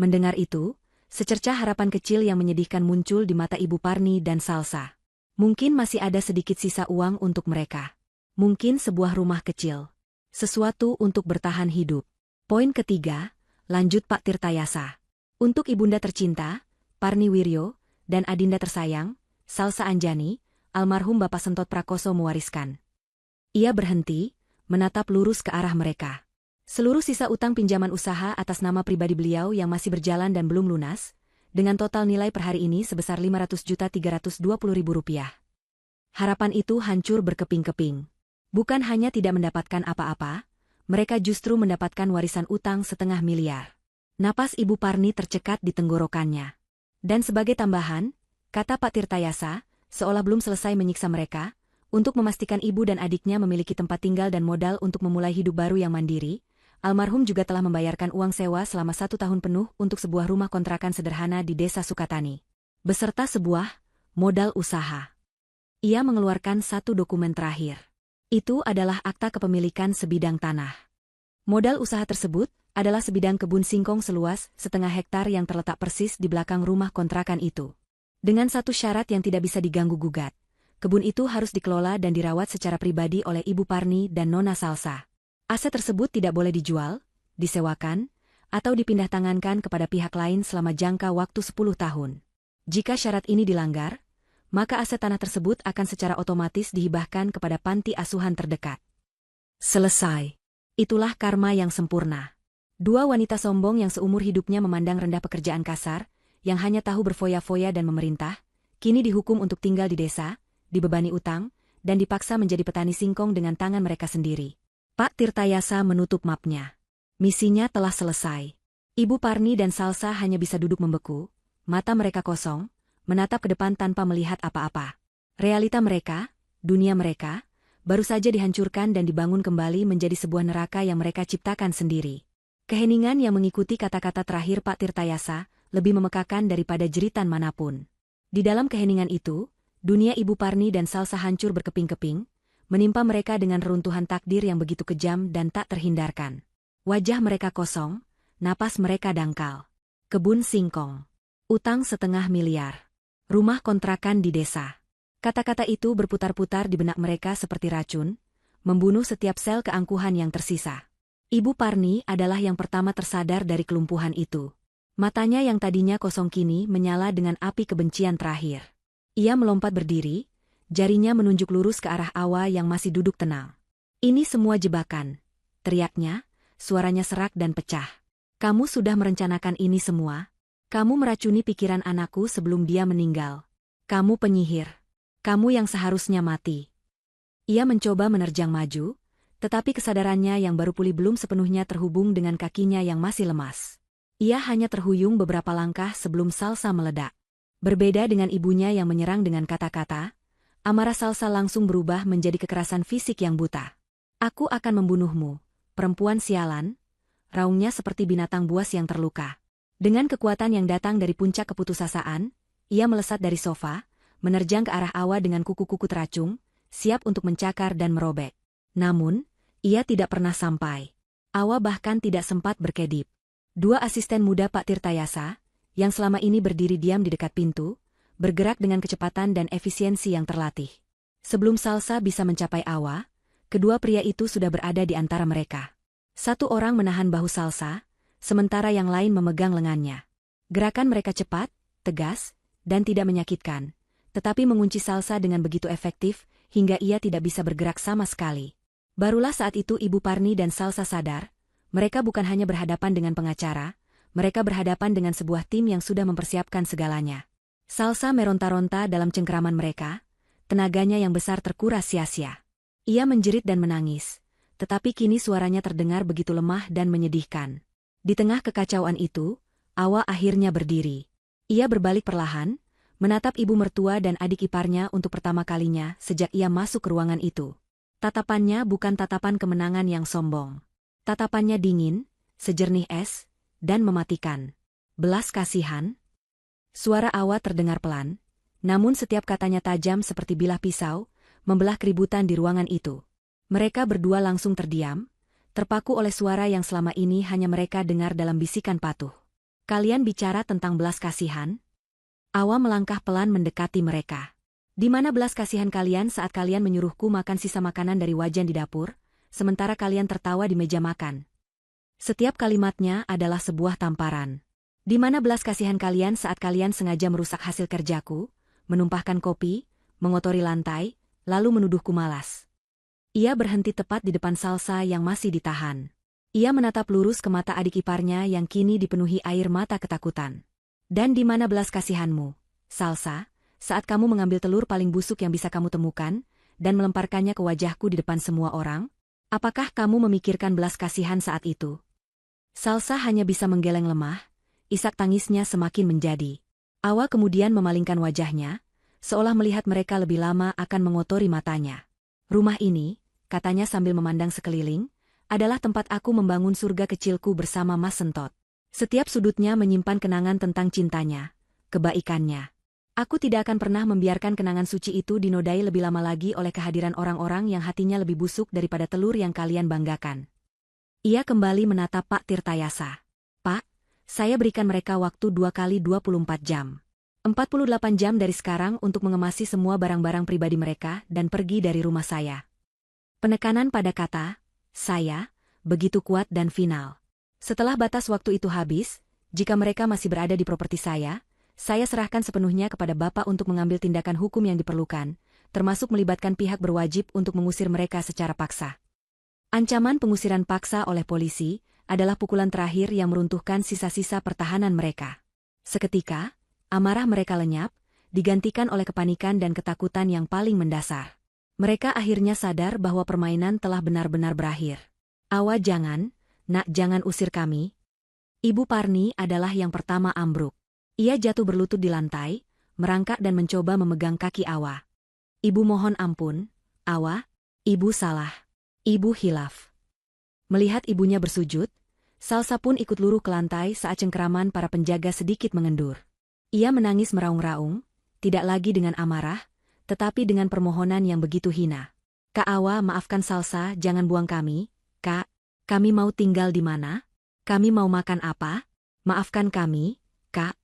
Mendengar itu, secercah harapan kecil yang menyedihkan muncul di mata Ibu Parni dan Salsa. Mungkin masih ada sedikit sisa uang untuk mereka. Mungkin sebuah rumah kecil. Sesuatu untuk bertahan hidup. Poin ketiga, lanjut Pak Tirtayasa. Untuk ibunda tercinta, Parni Wiryo, dan adinda tersayang, Salsa Anjani, almarhum Bapak Sentot Prakoso mewariskan. Ia berhenti, menatap lurus ke arah mereka. Seluruh sisa utang pinjaman usaha atas nama pribadi beliau yang masih berjalan dan belum lunas, dengan total nilai per hari ini sebesar Rp500.320.000. Harapan itu hancur berkeping-keping. Bukan hanya tidak mendapatkan apa-apa, mereka justru mendapatkan warisan utang setengah miliar. Napas Ibu Parni tercekat di tenggorokannya. Dan sebagai tambahan, kata Pak Tirtayasa, seolah belum selesai menyiksa mereka, untuk memastikan ibu dan adiknya memiliki tempat tinggal dan modal untuk memulai hidup baru yang mandiri, almarhum juga telah membayarkan uang sewa selama 1 tahun penuh untuk sebuah rumah kontrakan sederhana di Desa Sukatani, beserta sebuah modal usaha. Ia mengeluarkan satu dokumen terakhir. Itu adalah akta kepemilikan sebidang tanah. Modal usaha tersebut adalah sebidang kebun singkong seluas setengah hektar yang terletak persis di belakang rumah kontrakan itu. Dengan satu syarat yang tidak bisa diganggu-gugat. Kebun itu harus dikelola dan dirawat secara pribadi oleh Ibu Parni dan Nona Salsa. Aset tersebut tidak boleh dijual, disewakan, atau dipindah tangankan kepada pihak lain selama jangka waktu 10 tahun. Jika syarat ini dilanggar, maka aset tanah tersebut akan secara otomatis dihibahkan kepada panti asuhan terdekat. Selesai. Itulah karma yang sempurna. Dua wanita sombong yang seumur hidupnya memandang rendah pekerjaan kasar, yang hanya tahu berfoya-foya dan memerintah, kini dihukum untuk tinggal di desa, dibebani utang, dan dipaksa menjadi petani singkong dengan tangan mereka sendiri. Pak Tirtayasa menutup mapnya. Misinya telah selesai. Ibu Parni dan Salsa hanya bisa duduk membeku, mata mereka kosong, menatap ke depan tanpa melihat apa-apa. Realita mereka, dunia mereka, baru saja dihancurkan dan dibangun kembali menjadi sebuah neraka yang mereka ciptakan sendiri. Keheningan yang mengikuti kata-kata terakhir Pak Tirtayasa lebih memekakan daripada jeritan manapun. Di dalam keheningan itu, dunia Ibu Parni dan Salsa hancur berkeping-keping, menimpa mereka dengan reruntuhan takdir yang begitu kejam dan tak terhindarkan. Wajah mereka kosong, napas mereka dangkal. Kebun singkong. Utang setengah miliar. Rumah kontrakan di desa. Kata-kata itu berputar-putar di benak mereka seperti racun, membunuh setiap sel keangkuhan yang tersisa. Ibu Parni adalah yang pertama tersadar dari kelumpuhan itu. Matanya yang tadinya kosong kini menyala dengan api kebencian terakhir. Ia melompat berdiri, jarinya menunjuk lurus ke arah Awa yang masih duduk tenang. "Ini semua jebakan," teriaknya, suaranya serak dan pecah. "Kamu sudah merencanakan ini semua? Kamu meracuni pikiran anakku sebelum dia meninggal. Kamu penyihir. Kamu yang seharusnya mati." Ia mencoba menerjang maju, tetapi kesadarannya yang baru pulih belum sepenuhnya terhubung dengan kakinya yang masih lemas. Ia hanya terhuyung beberapa langkah sebelum Salsa meledak. Berbeda dengan ibunya yang menyerang dengan kata-kata, amarah Salsa langsung berubah menjadi kekerasan fisik yang buta. "Aku akan membunuhmu, perempuan sialan," raungnya seperti binatang buas yang terluka. Dengan kekuatan yang datang dari puncak keputusasaan, ia melesat dari sofa, menerjang ke arah Awa dengan kuku-kuku teracung, siap untuk mencakar dan merobek. Namun, ia tidak pernah sampai. Awa bahkan tidak sempat berkedip. Dua asisten muda Pak Tirtayasa, yang selama ini berdiri diam di dekat pintu, bergerak dengan kecepatan dan efisiensi yang terlatih. Sebelum Salsa bisa mencapai Awa, kedua pria itu sudah berada di antara mereka. Satu orang menahan bahu Salsa, sementara yang lain memegang lengannya. Gerakan mereka cepat, tegas, dan tidak menyakitkan, tetapi mengunci Salsa dengan begitu efektif, hingga ia tidak bisa bergerak sama sekali. Barulah saat itu Ibu Parni dan Salsa sadar, mereka bukan hanya berhadapan dengan pengacara, mereka berhadapan dengan sebuah tim yang sudah mempersiapkan segalanya. Salsa meronta-ronta dalam cengkeraman mereka, tenaganya yang besar terkuras sia-sia. Ia menjerit dan menangis, tetapi kini suaranya terdengar begitu lemah dan menyedihkan. Di tengah kekacauan itu, Awa akhirnya berdiri. Ia berbalik perlahan, menatap ibu mertua dan adik iparnya untuk pertama kalinya sejak ia masuk ke ruangan itu. Tatapannya bukan tatapan kemenangan yang sombong. Tatapannya dingin, sejernih es, dan mematikan. Belas kasihan. Suara Awa terdengar pelan, namun setiap katanya tajam seperti bilah pisau, membelah keributan di ruangan itu. Mereka berdua langsung terdiam, terpaku oleh suara yang selama ini hanya mereka dengar dalam bisikan patuh. Kalian bicara tentang belas kasihan? Awa melangkah pelan mendekati mereka. Di mana belas kasihan kalian saat kalian menyuruhku makan sisa makanan dari wajan di dapur, sementara kalian tertawa di meja makan? Setiap kalimatnya adalah sebuah tamparan. Di mana belas kasihan kalian saat kalian sengaja merusak hasil kerjaku, menumpahkan kopi, mengotori lantai, lalu menuduhku malas? Ia berhenti tepat di depan Salsa yang masih ditahan. Ia menatap lurus ke mata adik iparnya yang kini dipenuhi air mata ketakutan. Dan di mana belas kasihanmu, Salsa, saat kamu mengambil telur paling busuk yang bisa kamu temukan, dan melemparkannya ke wajahku di depan semua orang? Apakah kamu memikirkan belas kasihan saat itu? Salsa hanya bisa menggeleng lemah, isak tangisnya semakin menjadi. Awa kemudian memalingkan wajahnya, seolah melihat mereka lebih lama akan mengotori matanya. Rumah ini, katanya sambil memandang sekeliling, adalah tempat aku membangun surga kecilku bersama Mas Sentot. Setiap sudutnya menyimpan kenangan tentang cintanya, kebaikannya. Aku tidak akan pernah membiarkan kenangan suci itu dinodai lebih lama lagi oleh kehadiran orang-orang yang hatinya lebih busuk daripada telur yang kalian banggakan. Ia kembali menatap Pak Tirtayasa. Pak, saya berikan mereka waktu 2 kali 24 jam. 48 jam dari sekarang untuk mengemasi semua barang-barang pribadi mereka dan pergi dari rumah saya. Penekanan pada kata saya begitu kuat dan final. Setelah batas waktu itu habis, jika mereka masih berada di properti saya serahkan sepenuhnya kepada Bapak untuk mengambil tindakan hukum yang diperlukan, termasuk melibatkan pihak berwajib untuk mengusir mereka secara paksa. Ancaman pengusiran paksa oleh polisi adalah pukulan terakhir yang meruntuhkan sisa-sisa pertahanan mereka. Seketika, amarah mereka lenyap, digantikan oleh kepanikan dan ketakutan yang paling mendasar. Mereka akhirnya sadar bahwa permainan telah benar-benar berakhir. Awa jangan, nak jangan usir kami. Ibu Parni adalah yang pertama ambruk. Ia jatuh berlutut di lantai, merangkak dan mencoba memegang kaki Awa. Ibu mohon ampun, Awa, ibu salah. Ibu hilaf. Melihat ibunya bersujud, Salsa pun ikut luruh ke lantai saat cengkeraman para penjaga sedikit mengendur. Ia menangis meraung-raung, tidak lagi dengan amarah, tetapi dengan permohonan yang begitu hina. Kak Awa, maafkan Salsa, jangan buang kami. Kak, kami mau tinggal di mana? Kami mau makan apa? Maafkan kami, Kak.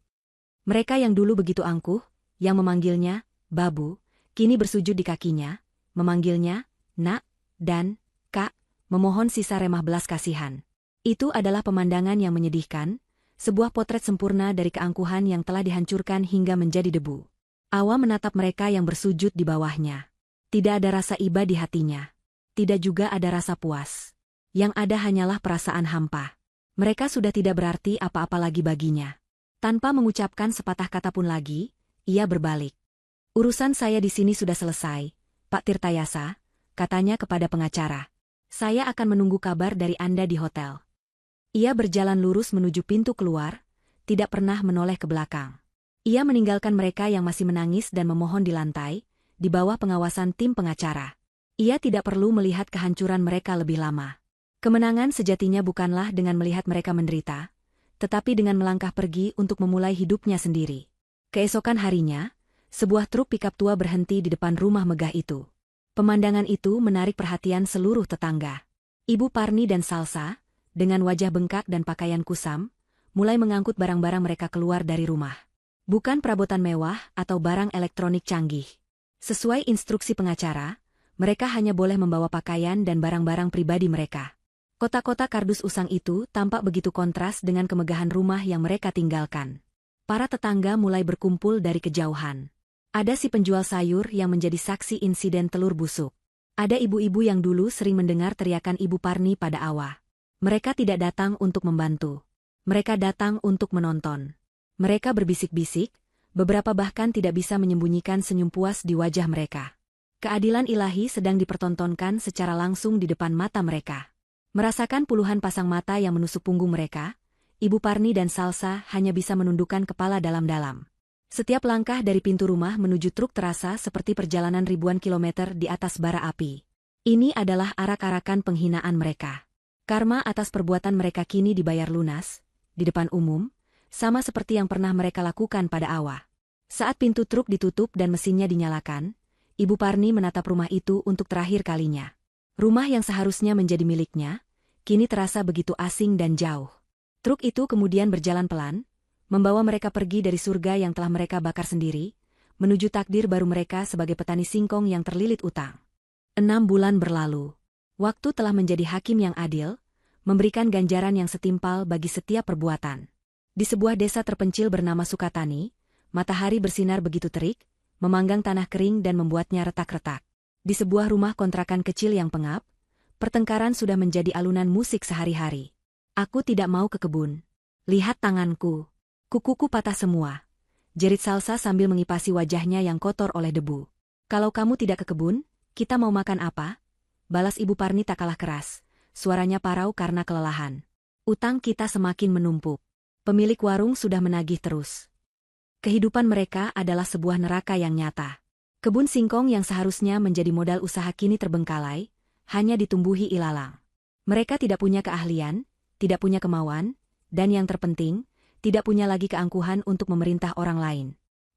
Mereka yang dulu begitu angkuh, yang memanggilnya Babu, kini bersujud di kakinya, memanggilnya Nak, dan Kak, memohon sisa remah belas kasihan. Itu adalah pemandangan yang menyedihkan, sebuah potret sempurna dari keangkuhan yang telah dihancurkan hingga menjadi debu. Awa menatap mereka yang bersujud di bawahnya. Tidak ada rasa iba di hatinya. Tidak juga ada rasa puas. Yang ada hanyalah perasaan hampa. Mereka sudah tidak berarti apa-apa lagi baginya. Tanpa mengucapkan sepatah kata pun lagi, ia berbalik. Urusan saya di sini sudah selesai, Pak Tirtayasa, katanya kepada pengacara. Saya akan menunggu kabar dari Anda di hotel. Ia berjalan lurus menuju pintu keluar, tidak pernah menoleh ke belakang. Ia meninggalkan mereka yang masih menangis dan memohon di lantai, di bawah pengawasan tim pengacara. Ia tidak perlu melihat kehancuran mereka lebih lama. Kemenangan sejatinya bukanlah dengan melihat mereka menderita, tetapi dengan melangkah pergi untuk memulai hidupnya sendiri. Keesokan harinya, sebuah truk pikap tua berhenti di depan rumah megah itu. Pemandangan itu menarik perhatian seluruh tetangga. Ibu Parni dan Salsa, dengan wajah bengkak dan pakaian kusam, mulai mengangkut barang-barang mereka keluar dari rumah. Bukan perabotan mewah atau barang elektronik canggih. Sesuai instruksi pengacara, mereka hanya boleh membawa pakaian dan barang-barang pribadi mereka. Kota-kota kardus usang itu tampak begitu kontras dengan kemegahan rumah yang mereka tinggalkan. Para tetangga mulai berkumpul dari kejauhan. Ada si penjual sayur yang menjadi saksi insiden telur busuk. Ada ibu-ibu yang dulu sering mendengar teriakan Ibu Parni pada Awa. Mereka tidak datang untuk membantu. Mereka datang untuk menonton. Mereka berbisik-bisik, beberapa bahkan tidak bisa menyembunyikan senyum puas di wajah mereka. Keadilan ilahi sedang dipertontonkan secara langsung di depan mata mereka. Merasakan puluhan pasang mata yang menusuk punggung mereka, Ibu Parni dan Salsa hanya bisa menundukkan kepala dalam-dalam. Setiap langkah dari pintu rumah menuju truk terasa seperti perjalanan ribuan kilometer di atas bara api. Ini adalah arak-arakan penghinaan mereka. Karma atas perbuatan mereka kini dibayar lunas, di depan umum, sama seperti yang pernah mereka lakukan pada Awa. Saat pintu truk ditutup dan mesinnya dinyalakan, Ibu Parni menatap rumah itu untuk terakhir kalinya. Rumah yang seharusnya menjadi miliknya, kini terasa begitu asing dan jauh. Truk itu kemudian berjalan pelan, membawa mereka pergi dari surga yang telah mereka bakar sendiri, menuju takdir baru mereka sebagai petani singkong yang terlilit utang. 6 bulan berlalu. Waktu telah menjadi hakim yang adil, memberikan ganjaran yang setimpal bagi setiap perbuatan. Di sebuah desa terpencil bernama Sukatani, matahari bersinar begitu terik, memanggang tanah kering dan membuatnya retak-retak. Di sebuah rumah kontrakan kecil yang pengap, pertengkaran sudah menjadi alunan musik sehari-hari. Aku tidak mau ke kebun. Lihat tanganku. Kukuku patah semua. Jerit Salsa sambil mengipasi wajahnya yang kotor oleh debu. Kalau kamu tidak ke kebun, kita mau makan apa? Balas Ibu Parni tak kalah keras. Suaranya parau karena kelelahan. Utang kita semakin menumpuk. Pemilik warung sudah menagih terus. Kehidupan mereka adalah sebuah neraka yang nyata. Kebun singkong yang seharusnya menjadi modal usaha kini terbengkalai, hanya ditumbuhi ilalang. Mereka tidak punya keahlian, tidak punya kemauan, dan yang terpenting, tidak punya lagi keangkuhan untuk memerintah orang lain.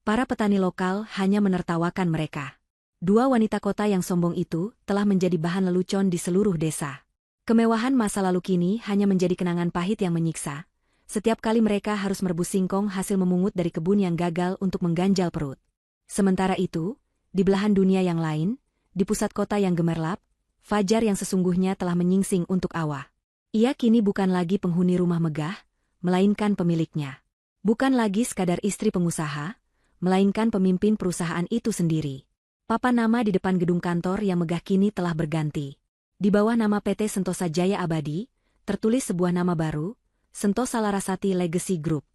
Para petani lokal hanya menertawakan mereka. 2 wanita kota yang sombong itu telah menjadi bahan lelucon di seluruh desa. Kemewahan masa lalu kini hanya menjadi kenangan pahit yang menyiksa. Setiap kali mereka harus merebus singkong hasil memungut dari kebun yang gagal untuk mengganjal perut. Sementara itu, di belahan dunia yang lain, di pusat kota yang gemerlap, fajar yang sesungguhnya telah menyingsing untuk Awa. Ia kini bukan lagi penghuni rumah megah, melainkan pemiliknya. Bukan lagi sekadar istri pengusaha, melainkan pemimpin perusahaan itu sendiri. Papan nama di depan gedung kantor yang megah kini telah berganti. Di bawah nama PT Sentosa Jaya Abadi, tertulis sebuah nama baru, Sentosa Larasati Legacy Group.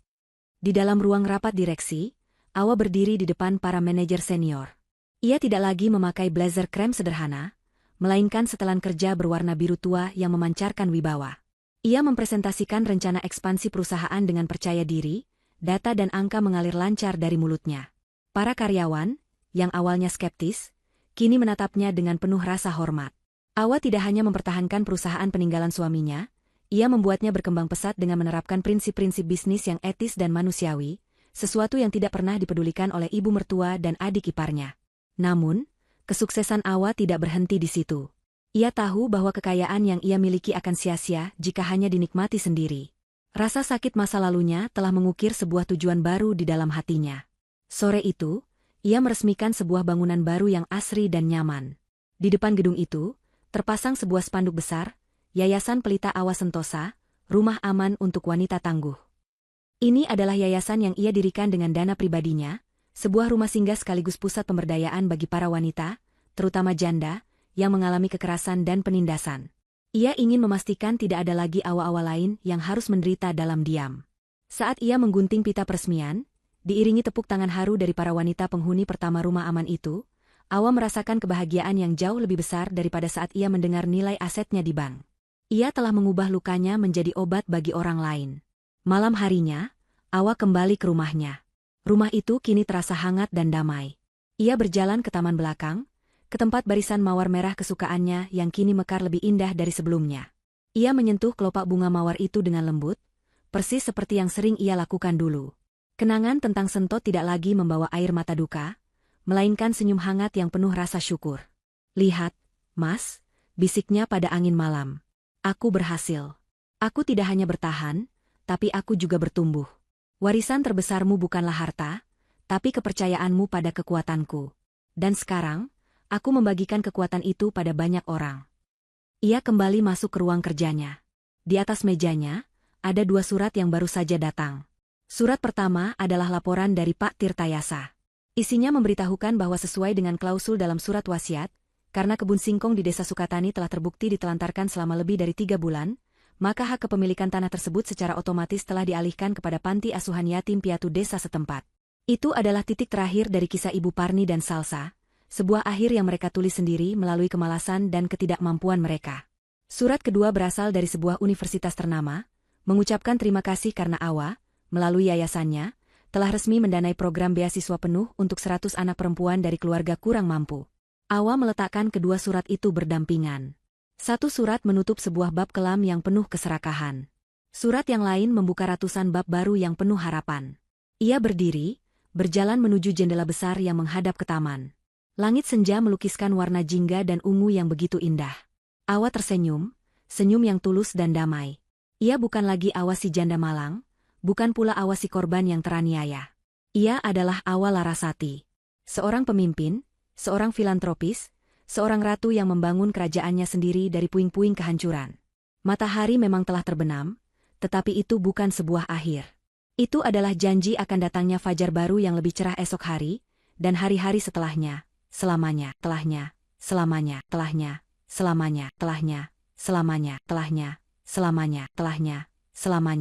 Di dalam ruang rapat direksi, Awa berdiri di depan para manajer senior. Ia tidak lagi memakai blazer krem sederhana, melainkan setelan kerja berwarna biru tua yang memancarkan wibawa. Ia mempresentasikan rencana ekspansi perusahaan dengan percaya diri, data dan angka mengalir lancar dari mulutnya. Para karyawan, yang awalnya skeptis, kini menatapnya dengan penuh rasa hormat. Awa tidak hanya mempertahankan perusahaan peninggalan suaminya, ia membuatnya berkembang pesat dengan menerapkan prinsip-prinsip bisnis yang etis dan manusiawi, sesuatu yang tidak pernah dipedulikan oleh ibu mertua dan adik iparnya. Namun, kesuksesan Awa tidak berhenti di situ. Ia tahu bahwa kekayaan yang ia miliki akan sia-sia jika hanya dinikmati sendiri. Rasa sakit masa lalunya telah mengukir sebuah tujuan baru di dalam hatinya. Sore itu, ia meresmikan sebuah bangunan baru yang asri dan nyaman. Di depan gedung itu, terpasang sebuah spanduk besar, Yayasan Pelita Awa Sentosa, Rumah Aman untuk Wanita Tangguh. Ini adalah yayasan yang ia dirikan dengan dana pribadinya, sebuah rumah singgah sekaligus pusat pemberdayaan bagi para wanita, terutama janda, yang mengalami kekerasan dan penindasan. Ia ingin memastikan tidak ada lagi Awa-awa lain yang harus menderita dalam diam. Saat ia menggunting pita peresmian, diiringi tepuk tangan haru dari para wanita penghuni pertama rumah aman itu, Awa merasakan kebahagiaan yang jauh lebih besar daripada saat ia mendengar nilai asetnya di bank. Ia telah mengubah lukanya menjadi obat bagi orang lain. Malam harinya, Awa kembali ke rumahnya. Rumah itu kini terasa hangat dan damai. Ia berjalan ke taman belakang, ke tempat barisan mawar merah kesukaannya yang kini mekar lebih indah dari sebelumnya. Ia menyentuh kelopak bunga mawar itu dengan lembut, persis seperti yang sering ia lakukan dulu. Kenangan tentang Sentot tidak lagi membawa air mata duka, melainkan senyum hangat yang penuh rasa syukur. "Lihat, Mas," bisiknya pada angin malam. "Aku berhasil. Aku tidak hanya bertahan, tapi aku juga bertumbuh. Warisan terbesarmu bukanlah harta, tapi kepercayaanmu pada kekuatanku. Dan sekarang, aku membagikan kekuatan itu pada banyak orang." Ia kembali masuk ke ruang kerjanya. Di atas mejanya, ada 2 surat yang baru saja datang. Surat pertama adalah laporan dari Pak Tirtayasa. Isinya memberitahukan bahwa sesuai dengan klausul dalam surat wasiat, karena kebun singkong di Desa Sukatani telah terbukti ditelantarkan selama lebih dari 3 bulan, maka hak kepemilikan tanah tersebut secara otomatis telah dialihkan kepada panti asuhan yatim piatu desa setempat. Itu adalah titik terakhir dari kisah Ibu Parni dan Salsa, sebuah akhir yang mereka tulis sendiri melalui kemalasan dan ketidakmampuan mereka. Surat kedua berasal dari sebuah universitas ternama, mengucapkan terima kasih karena AWA, melalui yayasannya, telah resmi mendanai program beasiswa penuh untuk 100 anak perempuan dari keluarga kurang mampu. AWA meletakkan kedua surat itu berdampingan. Satu surat menutup sebuah bab kelam yang penuh keserakahan. Surat yang lain membuka ratusan bab baru yang penuh harapan. Ia berdiri, berjalan menuju jendela besar yang menghadap ke taman. Langit senja melukiskan warna jingga dan ungu yang begitu indah. AWA tersenyum, senyum yang tulus dan damai. Ia bukan lagi AWA si janda malang, bukan pula AWA si korban yang teraniaya. Ia adalah AWA Larasati. Seorang pemimpin, seorang filantropis, seorang ratu yang membangun kerajaannya sendiri dari puing-puing kehancuran. Matahari memang telah terbenam, tetapi itu bukan sebuah akhir. Itu adalah janji akan datangnya fajar baru yang lebih cerah esok hari, dan hari-hari setelahnya. Selamanya, telahnya, selamanya, telahnya, selamanya, telahnya, selamanya, telahnya, selamanya, telahnya, selamanya.